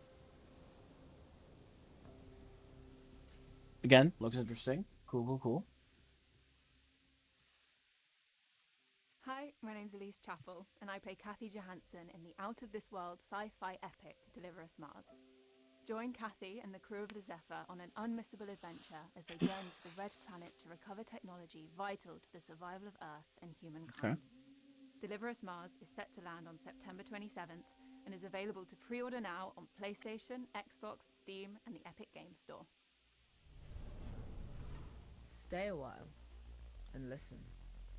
Again, looks interesting. Cool.
Hi, my name's Elise Chappell, and I play Kathy Johansson in the out-of-this-world sci-fi epic Deliver Us Mars. Join Kathy and the crew of the Zephyr on an unmissable adventure as they journey to the Red Planet to recover technology vital to the survival of Earth and humankind. Deliver Us Mars is set to land on September 27th and is available to pre-order now on PlayStation, Xbox, Steam, and the Epic Games Store.
Stay a while and listen.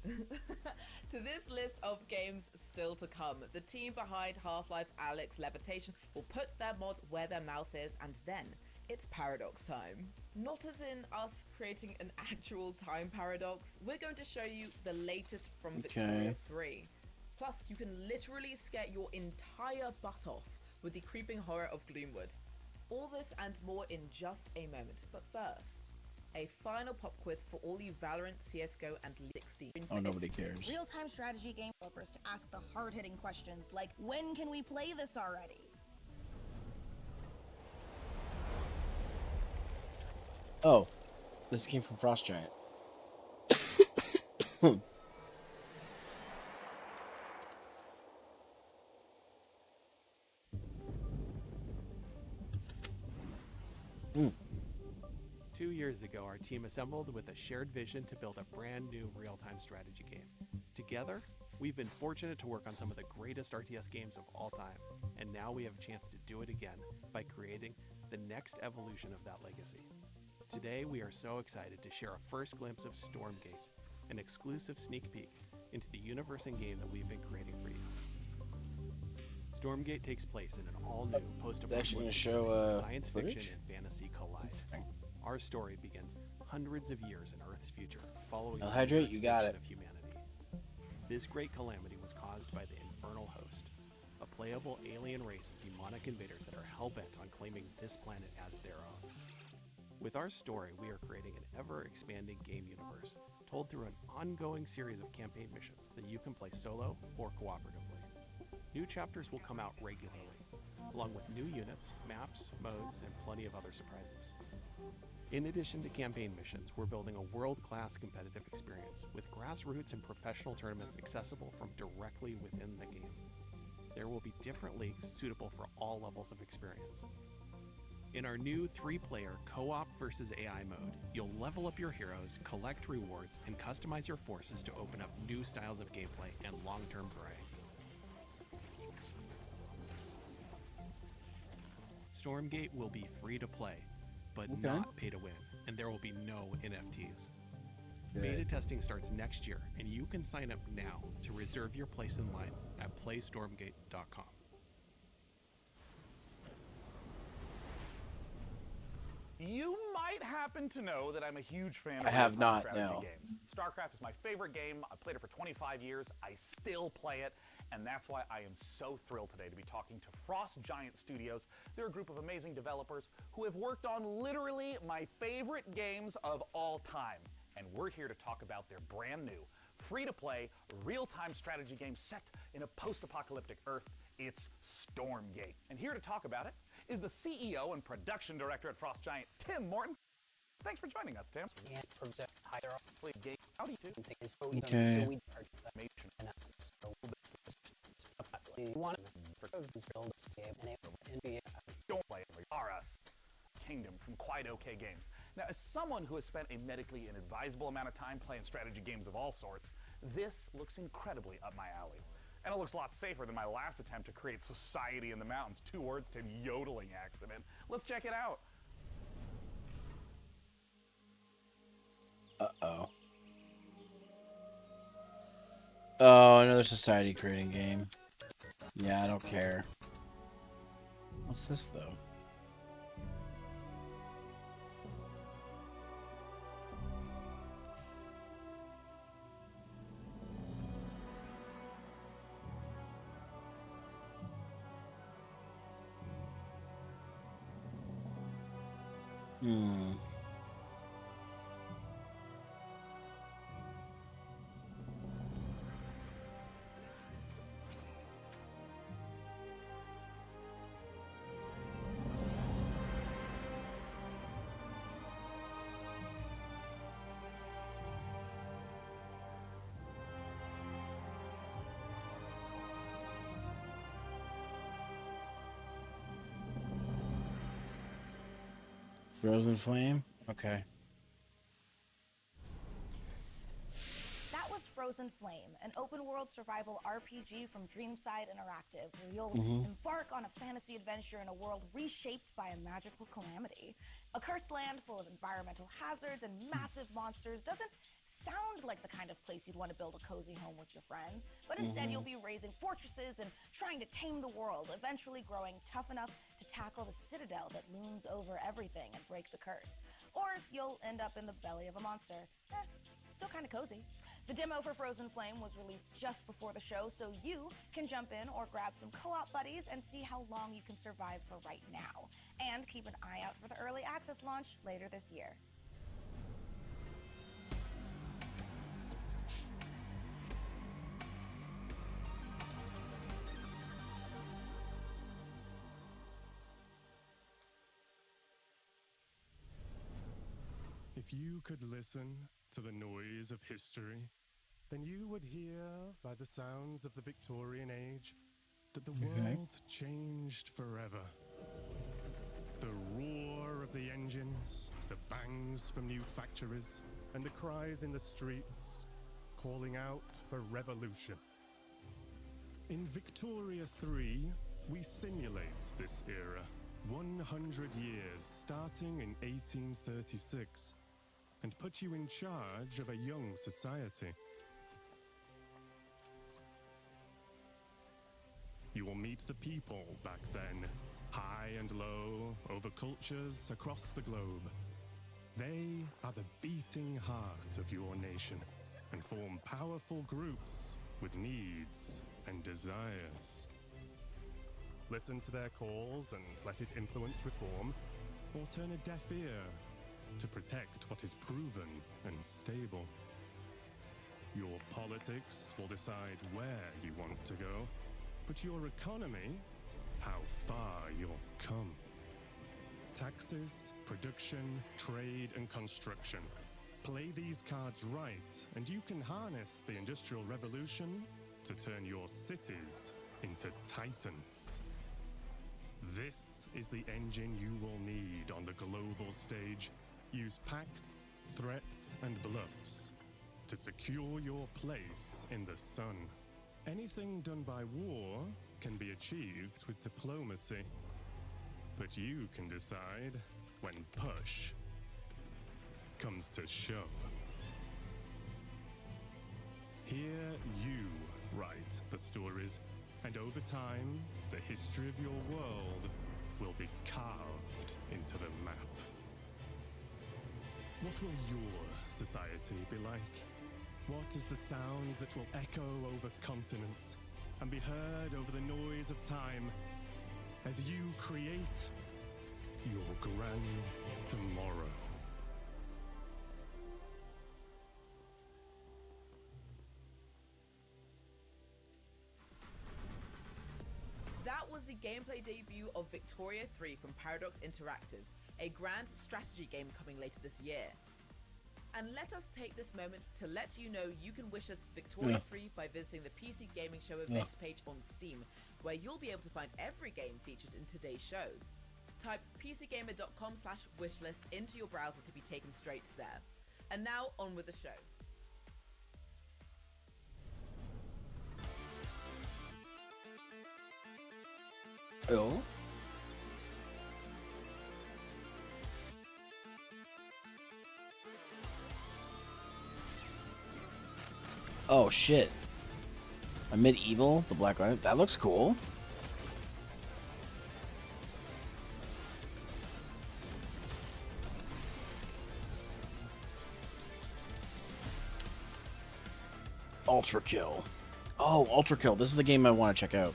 To this list of games still to come, the team behind Half-Life Alyx Levitation will put their mod where their mouth is, and then it's paradox time. Not as in us creating an actual time paradox, we're going to show you the latest from Victoria 3. Plus, you can literally scare your entire butt off with the creeping horror of Gloomwood. All this and more in just a moment, but first, a final pop quiz for all you Valorant, CSGO, and League 16.
Oh, nobody cares.
Real-time strategy game developers to ask the hard-hitting questions like, when can we play this already?
Oh, this came from Frost Giant. Mm.
2 years ago, our team assembled with a shared vision to build a brand new real-time strategy game. Together, we've been fortunate to work on some of the greatest RTS games of all time, and now we have a chance to do it again by creating the next evolution of that legacy. Today, we are so excited to share a first glimpse of Stormgate, an exclusive sneak peek into the universe and game that we've been creating for you. Stormgate takes place in an all-new post-apocalyptic science fiction and fantasy collide. Our story begins hundreds of years in Earth's future, following the
Hydrate, you got it.
of humanity. This great calamity was caused by the Infernal Host, a playable alien race of demonic invaders that are hell-bent on claiming this planet as their own. With our story, we are creating an ever-expanding game universe, told through an ongoing series of campaign missions that you can play solo or cooperatively. New chapters will come out regularly, along with new units, maps, modes, and plenty of other surprises. In addition to campaign missions, we're building a world-class competitive experience with grassroots and professional tournaments accessible from directly within the game. There will be different leagues suitable for all levels of experience. In our new 3-player co-op versus AI mode, you'll level up your heroes, collect rewards, and customize your forces to open up new styles of gameplay and long-term variety. Stormgate will be free to play, but not pay to win, and there will be no NFTs.
Good.
Beta testing starts next year, and you can sign up now to reserve your place in line at playstormgate.com.
You might happen to know that I'm a huge fan of
I have
real-time
not,
strategy
no.
games. StarCraft is my favorite game. I played it for 25 years. I still play it, and that's why I am so thrilled today to be talking to Frost Giant Studios. They're a group of amazing developers who have worked on literally my favorite games of all time. And we're here to talk about their brand new, free-to-play, real-time strategy game set in a post-apocalyptic Earth. It's Stormgate. And here to talk about it is the CEO and production director at Frost Giant, Tim Morton. Thanks for joining us, Tim.
Okay.
Don't play it. RS. Kingdom from Quite OK Games. Now, as someone who has spent a medically inadvisable amount of time playing strategy games of all sorts, this looks incredibly up my alley. And it looks a lot safer than my last attempt to create society in the mountains. 2 words, Tim, yodeling accident. Let's check it out.
Uh-oh. Oh, another society creating game. Yeah, I don't care. What's this, though? Hmm. Frozen Flame? Okay.
That was Frozen Flame, an open-world survival RPG from Dreamside Interactive, where you'll embark on a fantasy adventure in a world reshaped by a magical calamity. A cursed land full of environmental hazards and massive monsters doesn't sound like the kind of place you'd want to build a cozy home with your friends, but instead you'll be raising fortresses and trying to tame the world, eventually growing tough enough to tackle the citadel that looms over everything and break the curse. Or you'll end up in the belly of a monster. Still kind of cozy. The demo for Frozen Flame was released just before the show, so you can jump in or grab some co-op buddies and see how long you can survive for right now. And keep an eye out for the early access launch later this year.
If you could listen to the noise of history, then you would hear by the sounds of the Victorian age that the world changed forever. The roar of the engines, the bangs from new factories, and the cries in the streets calling out for revolution. In Victoria 3, we simulate this era, 100 years starting in 1836, and put you in charge of a young society. You will meet the people back then, high and low, over cultures across the globe. They are the beating heart of your nation and form powerful groups with needs and desires. Listen to their calls and let it influence reform, or turn a deaf ear to protect what is proven and stable. Your politics will decide where you want to go, but your economy, how far you'll come. Taxes, production, trade, and construction. Play these cards right, and you can harness the Industrial Revolution to turn your cities into titans. This is the engine you will need on the global stage. Use pacts, threats, and bluffs to secure your place in the sun. Anything done by war can be achieved with diplomacy, but you can decide when push comes to shove. Here you write the stories, and over time, the history of your world will be carved into the map. What will your society be like? What is the sound that will echo over continents and be heard over the noise of time as you create your grand tomorrow?
That was the gameplay debut of Victoria 3 from Paradox Interactive, a grand strategy game coming later this year. And let us take this moment to let you know you can wish us Victoria 3 by visiting the PC Gaming Show events page on Steam, where you'll be able to find every game featured in today's show. Type pcgamer.com/wishlist into your browser to be taken straight there. And now on with the show.
Oh. Oh shit. A medieval, the Black Rider. That looks cool. Ultra Kill. Oh, Ultra Kill. This is the game I want to check out.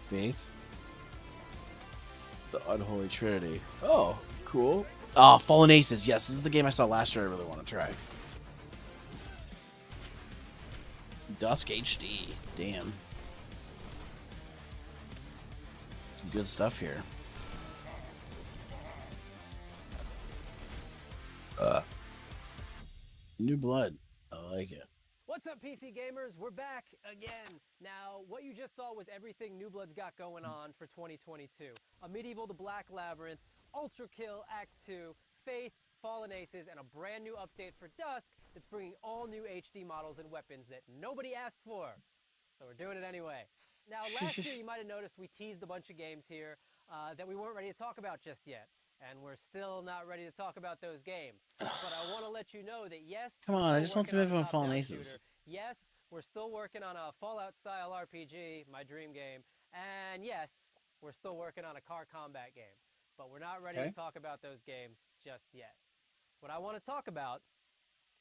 Faith. The Unholy Trinity. Oh, cool. Oh, Fallen Aces. Yes, this is the game I saw last year I really want to try. Dusk HD. Damn. Some good stuff here. New Blood. I like it.
What's up, PC gamers? We're back again. Now, what you just saw was everything New Blood's got going on for 2022. A Medieval the Black Labyrinth, Ultra Kill Act 2, Faith, Fallen Aces, and a brand new update for Dusk that's bringing all new HD models and weapons that nobody asked for. So we're doing it anyway. Now, last year you might have noticed we teased a bunch of games here that we weren't ready to talk about just yet. And we're still not ready to talk about those games. But I want to let you know that yes,
Come on, I just want to move on Fallen Aces.
Yes, we're still working on a Fallout-style RPG, my dream game. And yes, we're still working on a car combat game. But we're not ready to talk about those games just yet. What I want to talk about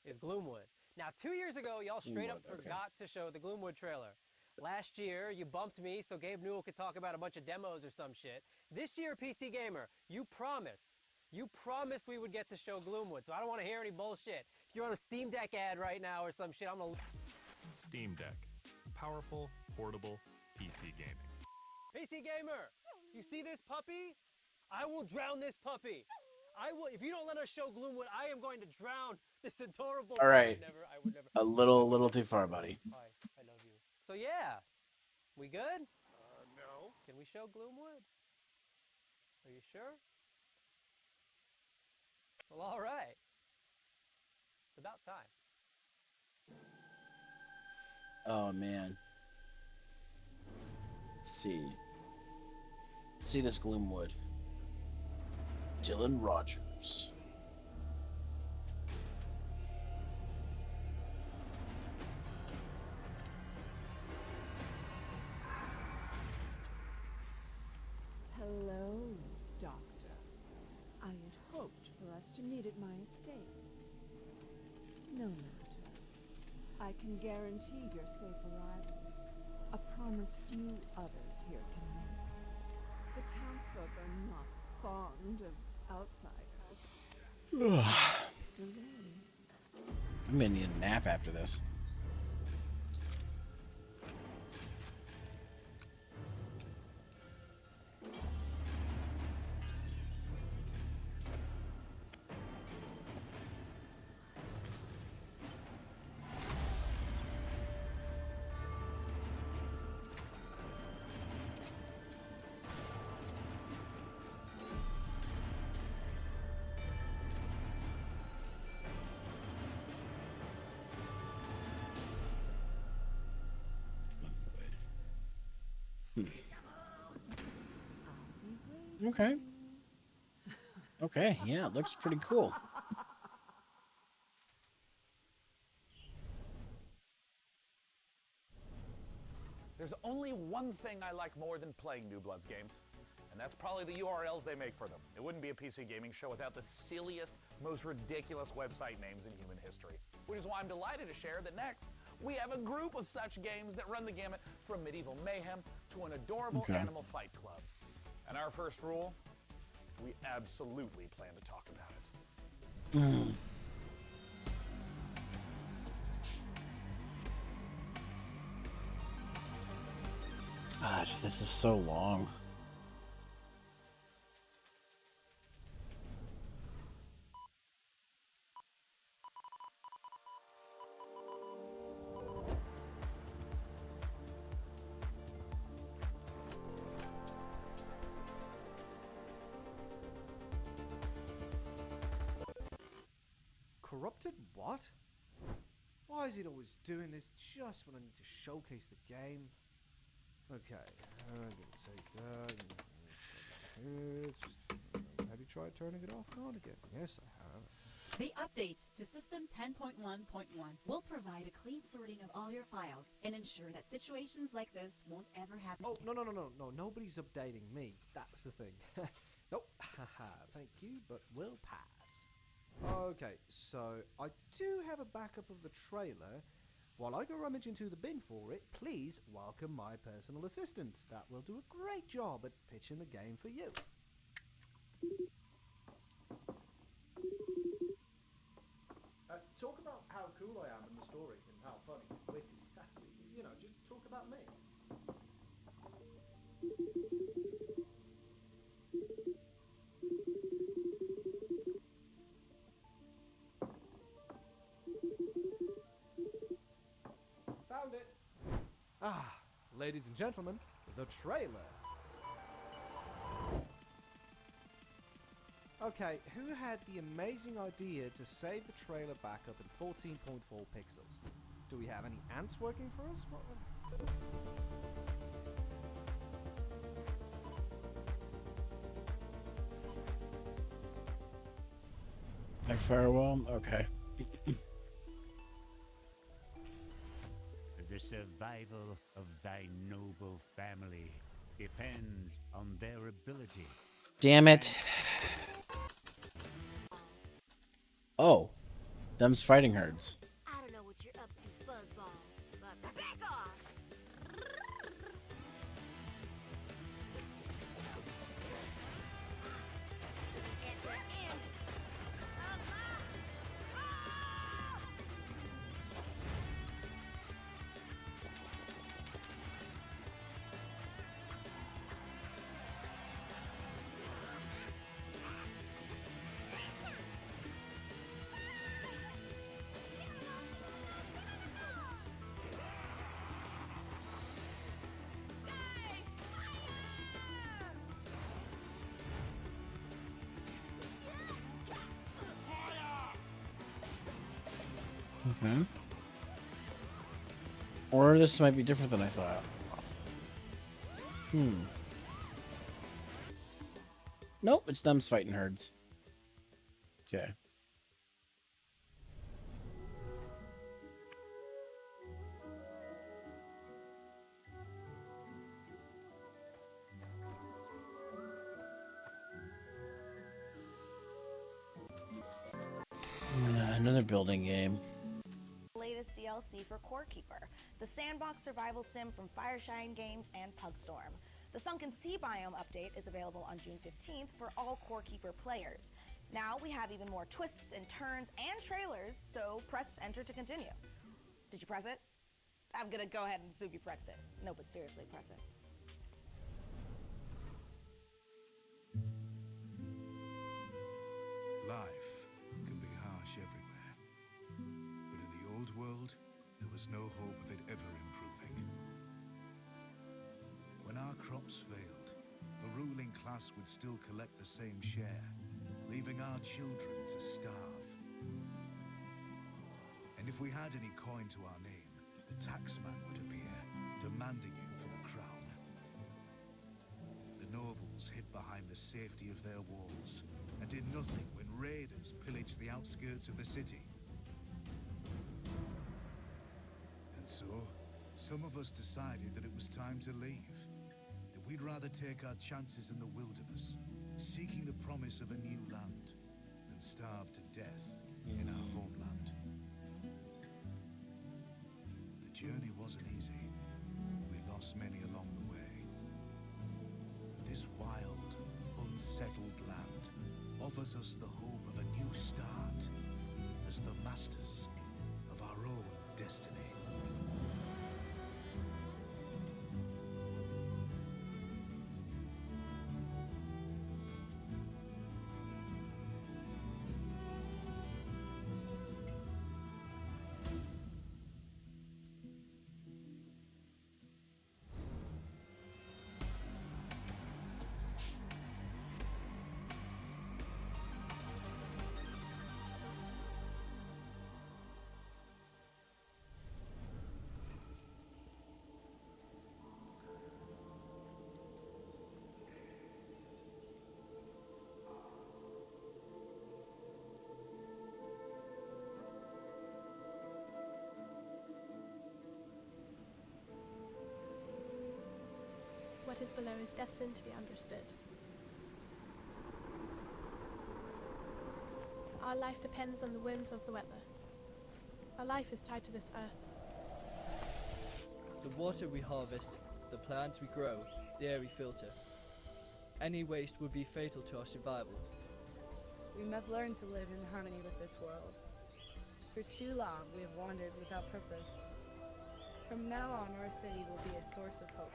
is Gloomwood. Now, 2 years ago, y'all straight up forgot to show the Gloomwood trailer. Last year, you bumped me so Gabe Newell could talk about a bunch of demos or some shit. This year, PC Gamer, you promised we would get to show Gloomwood, so I don't want to hear any bullshit. If you're on a Steam Deck ad right now or some shit, I'm gonna...
Steam Deck. Powerful, portable, PC gaming.
PC Gamer, you see this puppy? I will drown this puppy. I will. If you don't let us show Gloomwood, I am going to drown this adorable.
All right.
I would never.
A little too far, buddy.
I love you. So yeah, we good? No. Can we show Gloomwood? Are you sure? Well, all right. It's about time.
Oh man. Let's see this Gloomwood. Dylan Rogers.
Hello, Doctor. I had hoped for us to meet at my estate. No matter. I can guarantee your safe arrival. A promise few others here can make. The townsfolk are not fond of outsiders.
I'm gonna need a nap after this. Okay. Okay, yeah, it looks pretty cool.
There's only one thing I like more than playing New Bloods games, and that's probably the URLs they make for them. It wouldn't be a PC gaming show without the silliest, most ridiculous website names in human history. Which is why I'm delighted to share that next, we have a group of such games that run the gamut from medieval mayhem to an adorable animal fight club. And our first rule, we absolutely plan to talk about it.
Gosh, this is so long.
Corrupted what? Why is it always doing this just when I need to showcase the game? Okay, I'm gonna take that. Have you tried turning it off and on again? Yes, I have.
The update to System 10.1.1 will provide a clean sorting of all your files and ensure that situations like this won't ever happen.
Oh, no, nobody's updating me. That's the thing. Nope, haha, thank you, but we'll pass. Okay, so I do have a backup of the trailer. While I go rummage into the bin for it, please welcome my personal assistant. That will do a great job at pitching the game for you. Talk about how cool I am in the story and how funny, witty. You know, just talk about me. Found it. Ah, ladies and gentlemen, the trailer. Okay, who had the amazing idea to save the trailer backup in 14.4 pixels? Do we have any ants working for us?
Like firewall? Okay.
The survival of thy noble family depends on their ability.
Damn it. Oh, them's fighting herds.
I don't know what you're up to, fuzzball, but back off! At the end of my
Okay. Or this might be different than I thought. Nope, it's them fighting herds. Okay. Another building game.
Latest DLC for Core Keeper, the sandbox survival sim from Fireshine Games and Pugstorm. The Sunken Sea biome update is available on June 15th for all Core Keeper players. Now we have even more twists and turns and trailers, so press enter to continue. Did you press it? I'm gonna go ahead and assume you pressed it. No, but seriously, press it.
Life can be harsh everywhere, but in the old world, there was no hope of it ever improving. When our crops failed, the ruling class would still collect the same share, leaving our children to starve. And if we had any coin to our name, the taxman would appear, demanding it for the crown. The nobles hid behind the safety of their walls and did nothing when raiders pillaged the outskirts of the city. And so, some of us decided that it was time to leave, that we'd rather take our chances in the wilderness, seeking the promise of a new land, than starve to death in our homeland. The journey wasn't easy. We lost many along the way. But this wild, unsettled land offers us the hope of a new start as the masters of our own destiny.
What is below is destined to be understood. Our life depends on the whims of the weather. Our life is tied to this earth.
The water we harvest, the plants we grow, the air we filter. Any waste would be fatal to our survival.
We must learn to live in harmony with this world. For too long, we have wandered without purpose. From now on, our city will be a source of hope.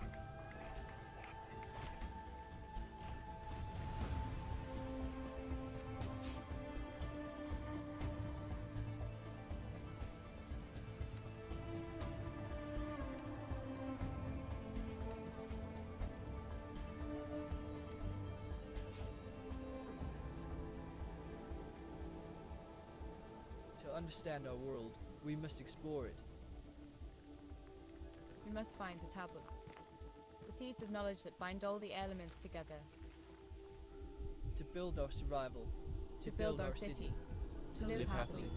To understand our world, we must explore it.
We must find the tablets, the seeds of knowledge that bind all the elements together.
To build our survival.
To build our city. To live happily.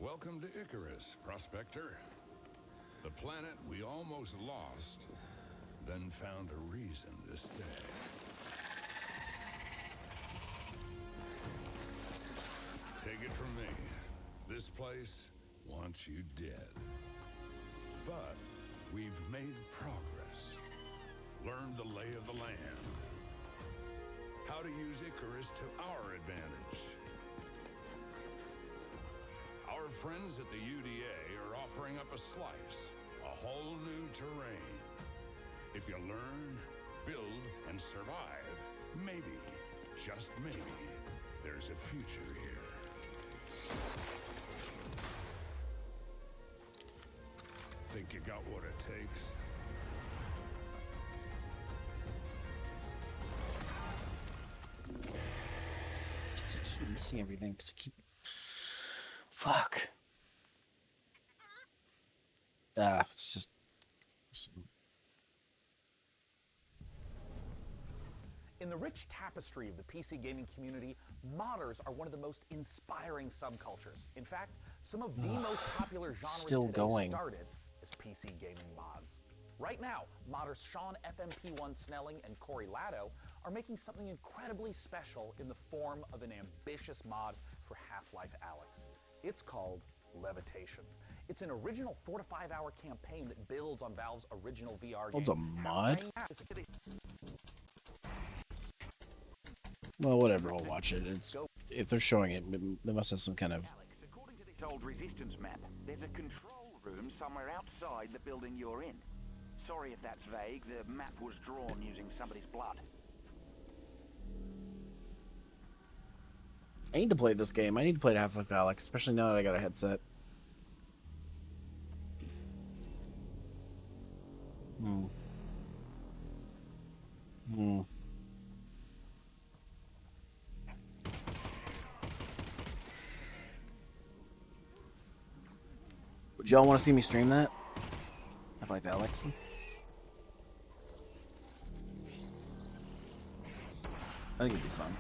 Welcome to Icarus, Prospector. The planet we almost lost, then found a reason to stay. Take it from me, this place wants you dead. But we've made progress, learned the lay of the land, how to use Icarus to our advantage. Our friends at the UDA are offering up a slice, a whole new terrain. If you learn, build, and survive, maybe, just maybe, there's a future here. think you got what it takes?
Just I keep missing everything. Just keep. Fuck. It's just.
In the rich tapestry of the PC gaming community, modders are one of the most inspiring subcultures. In fact, some of the most popular genres
Still
today
going.
started as PC gaming mods. Right now, modders Sean FMP1 Snelling and Corey Latto are making something incredibly special in the form of an ambitious mod for Half-Life Alyx. It's called Levitation. It's an original 4 to 5 hour campaign that builds on Valve's original VR game.
It's a mod?
Half-Life
Well, whatever. I'll watch it. If they're showing it, they must have some kind of.
According to this old resistance map, there's a control room somewhere outside the building you're in. Sorry if that's vague. The map was drawn using somebody's blood.
I need to play this game. I need to play Half-Life Alyx, especially now that I got a headset. Would y'all want to see me stream that? Half-Life Alyx? I think it'd be fun.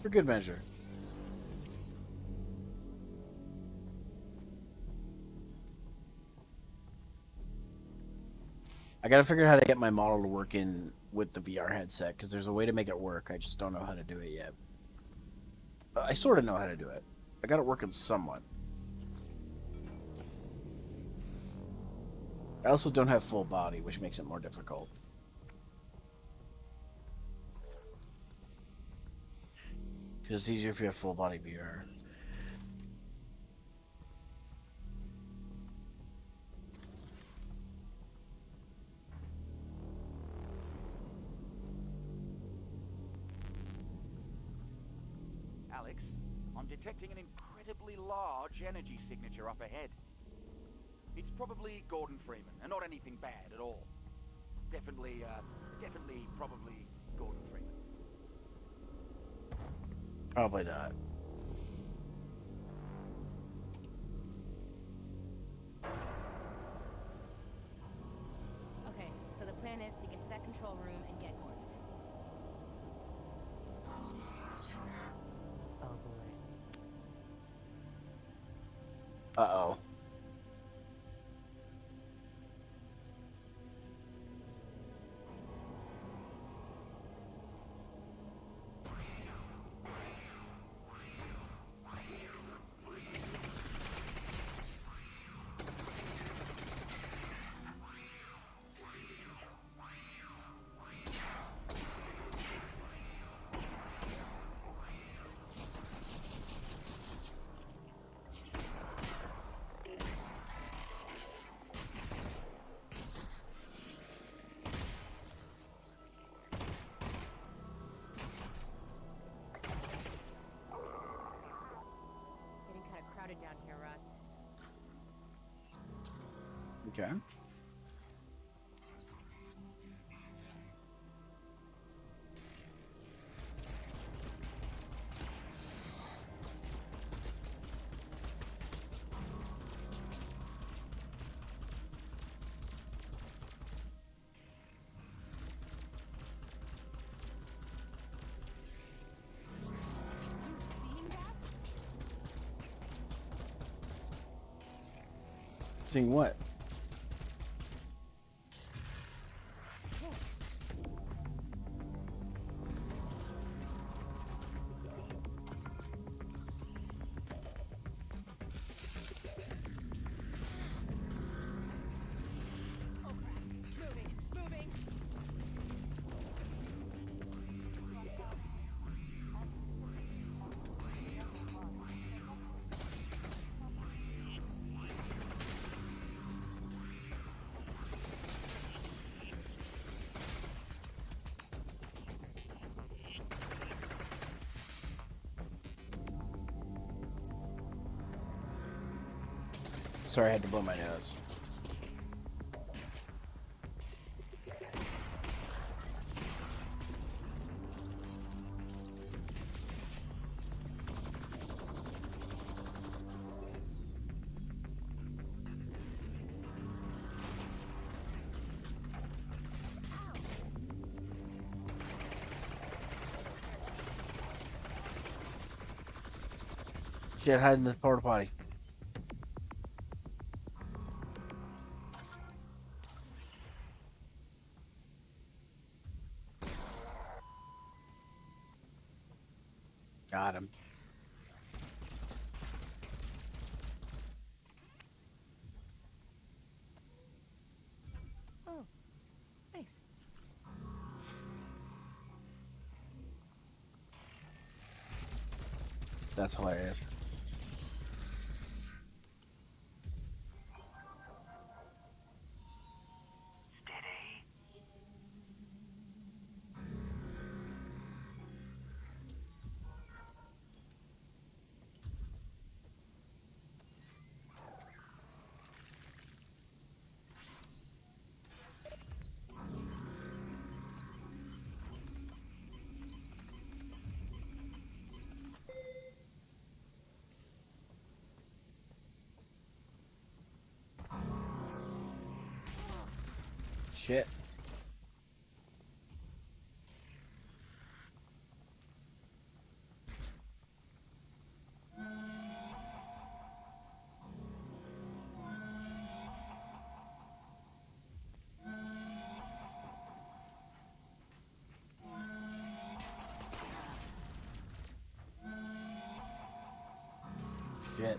For good measure. I gotta figure out how to get my model to work in with the VR headset, because there's a way to make it work. I just don't know how to do it yet. I sort of know how to do it. I got it working somewhat. I also don't have full body, which makes it more difficult. Because it's easier if you have full body VR.
Alex, I'm detecting an incredibly large energy signature up ahead. It's probably Gordon Freeman, and not anything bad at all. Definitely, probably Gordon Freeman.
Probably not.
Okay, so the plan is to get to that control room and get Gordon.
Oh boy.
Uh-oh.
Getting kind of crowded down here, Russ.
Okay. Seeing what? Sorry, I had to blow my nose. Shit, hide in the porta potty. Got him.
Oh, nice.
That's hilarious. Shit. Shit.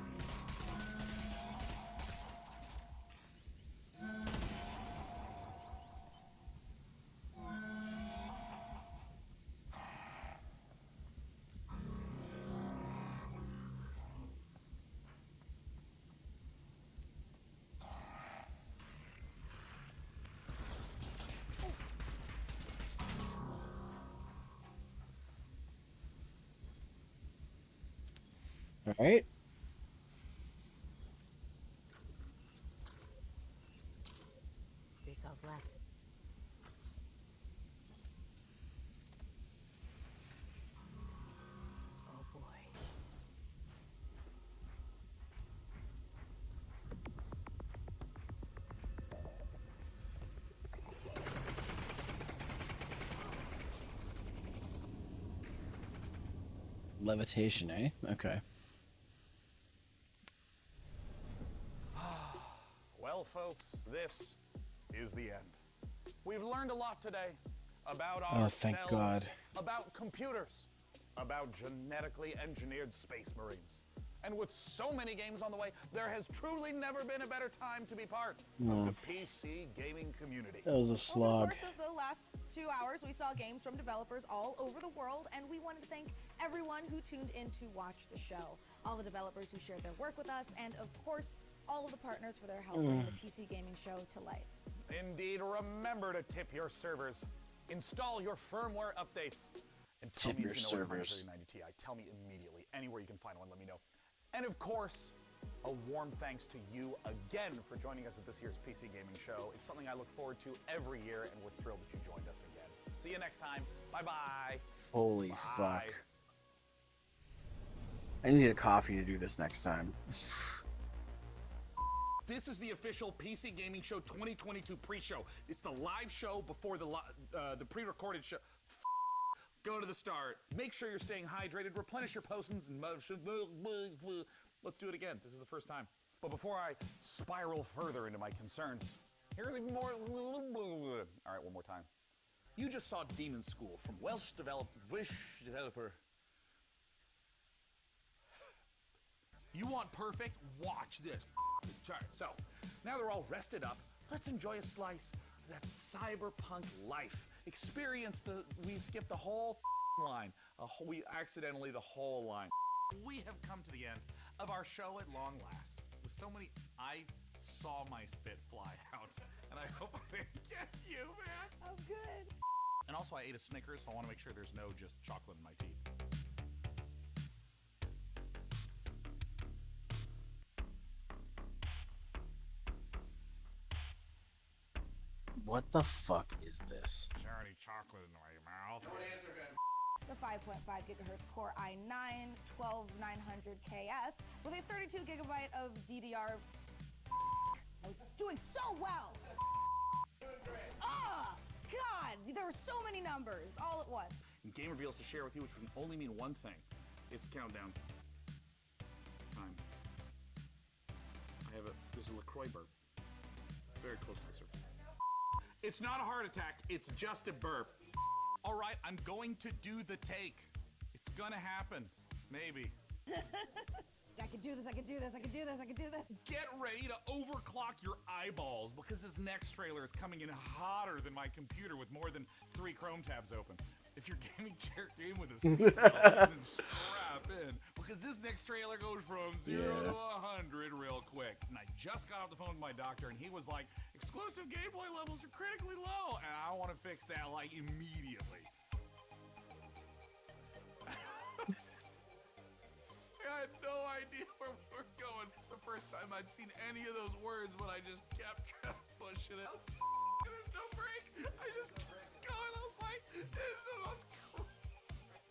All right.
3 cells left. Oh boy.
Levitation, eh? Okay.
Well, folks, this is the end. We've learned a lot today about
Oh, thank
ourselves,
God.
about computers, about genetically engineered space marines. And with so many games on the way, there has truly never been a better time to be part of the PC gaming community.
That was a
Over the
slog.
course of the last 2 hours, we saw games from developers all over the world, and we wanted to thank everyone who tuned in to watch the show. All the developers who shared their work with us, and of course, all of the partners for their help bringing the PC gaming show to life.
Indeed, remember to tip your servers, install your firmware updates, and tell
Tip
me
your
if you know what
servers.
3090 Ti. Tell me immediately. Anywhere you can find one, let me know. And of course, a warm thanks to you again for joining us at this year's PC Gaming Show. It's something I look forward to every year, and we're thrilled that you joined us again. See you next time. Bye-bye.
Holy
Bye.
fuck. I need a coffee to do this next time.
This is the official PC Gaming Show 2022 pre-show. It's the live show before the pre-recorded show. Go to the start. Make sure you're staying hydrated. Replenish your potions and let's do it again. This is the first time. But before I spiral further into my concerns, here's more. All right, one more time. You just saw Demon School from Welsh developer. You want perfect? Watch this. Chart. So now they're all rested up. Let's enjoy a slice of that cyberpunk life. We skipped the whole line. We accidentally the whole line. We have come to the end of our show at long last. With so many, I saw my spit fly out, and I hope I didn't get you, man.
Oh, good.
And also, I ate a Snickers, so I want to make sure there's no just chocolate in my teeth.
What the fuck is this?
Is there any chocolate in my mouth?
The 5.5 gigahertz Core i9 12900KS with a 32 gigabyte of DDR. I was doing so well. Ah, God, there were so many numbers all at once.
Game reveals to share with you, which can only mean one thing. It's countdown time. There's a LaCroix burp. It's very close to the surface. It's not a heart attack, it's just a burp. All right, I'm going to do the take. It's gonna happen, maybe.
I can do this, I can do this, I can do this, I can do this.
Get ready to overclock your eyeballs because this next trailer is coming in hotter than my computer with more than 3 Chrome tabs open. If your gaming chair came with a seatbelt, then strap in because this next trailer goes from 0 to 100 real quick. And I just got off the phone with my doctor and he was like, exclusive gameplay levels are critically low. And I want to fix that like immediately. I had no idea where we were going. It's the first time I'd seen any of those words, but I just kept pushing it. There's no break. I just kept going. I was like, this is the most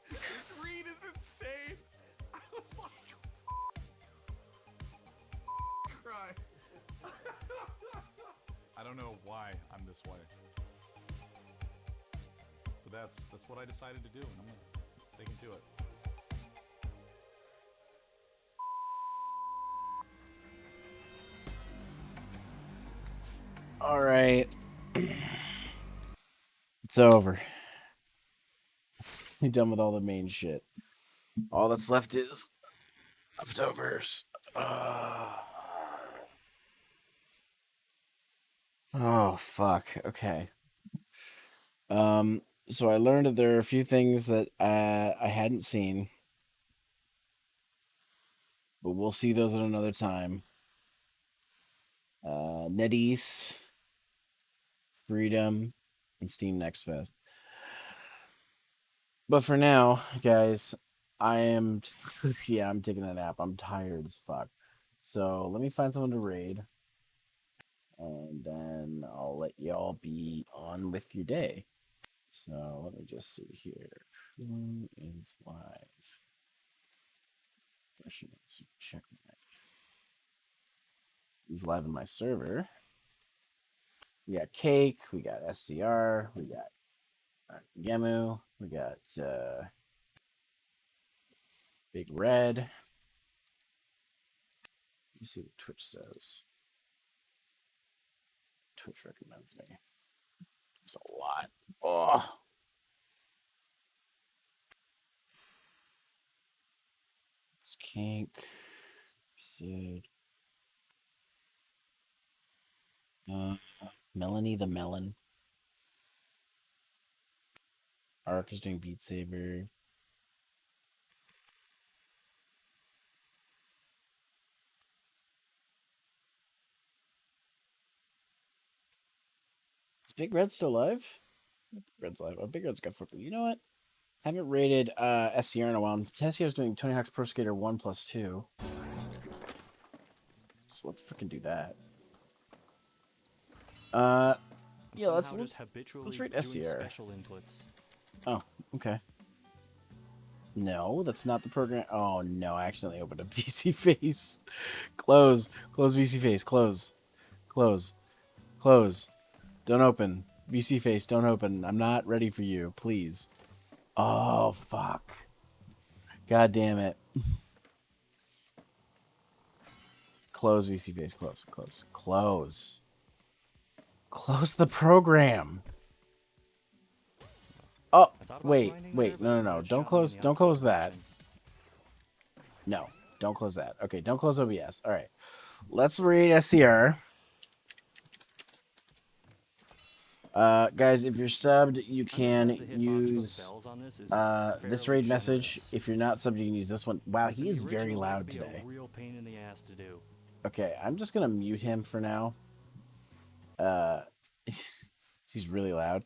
this read is insane. I was like, cry. I don't know why I'm this way. But that's what I decided to do, and I'm sticking to it.
All right. It's over. You're done with all the main shit. All that's left is leftovers. Oh, fuck. Okay. So I learned that there are a few things that I hadn't seen. But we'll see those at another time. NetEase, Freedom, and Steam Next Fest. But for now, guys, I'm taking a nap. I'm tired as fuck. So let me find someone to raid. And then I'll let y'all be on with your day. So let me just see here. Who is live? Check that. Who's live in my server? We got Cake, we got SCR, we got Gemu, we got Big Red. Let me see what Twitch says. Twitch recommends me. There's a lot. Oh. It's Kink. Sid. Melanie the Melon. Ark is doing Beat Saber. Is Big Red still alive? Big Red's alive. Oh, Big Red's got 4. You know what? Haven't rated SCR in a while. SCR's doing Tony Hawk's Pro Skater 1+2. So let's freaking do that. Yeah, let's rate SCR. Oh, okay. No, that's not the program. Oh no, I accidentally opened up VC Face. Close VC Face. Close. Don't open. VC Face, don't open. I'm not ready for you, please. Oh fuck. God damn it. Close VC Face. Close. Close the program. Oh, wait. No. Don't close that. No, don't close that. Okay, don't close OBS. All right. Let's raid SCR. Guys, if you're subbed, you can use this raid message. If you're not subbed, you can use this one. Wow, he is very loud today. Okay, I'm just gonna mute him for now. He's really loud.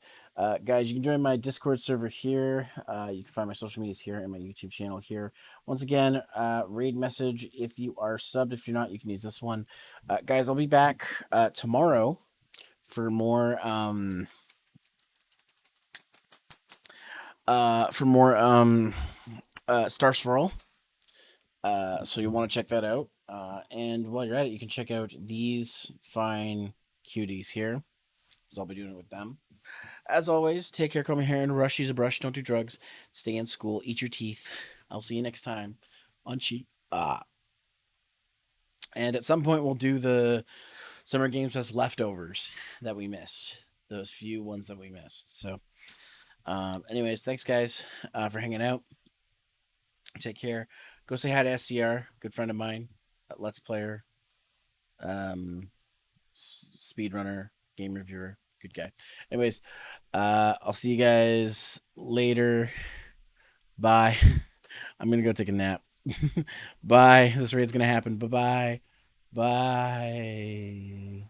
Guys, you can join my Discord server here. You can find my social medias here and my YouTube channel here. Once again, raid message if you are subbed. If you're not, you can use this one. Guys, I'll be back tomorrow for more Star Swirl. So you want to check that out. And while you're at it, you can check out these fine cuties here. So I'll be doing it with them. As always, take care, comb your hair, and rush. Use a brush. Don't do drugs. Stay in school. Eat your teeth. I'll see you next time on Cheat. And at some point, we'll do the Summer Games Fest leftovers that we missed. Those few ones that we missed. So, anyways, thanks, guys, for hanging out. Take care. Go say hi to SCR, good friend of mine, Let's Player, speedrunner, game reviewer, good guy. Anyways, I'll see you guys later. Bye. I'm gonna go take a nap. Bye. This raid's gonna happen. Bye-bye. Bye.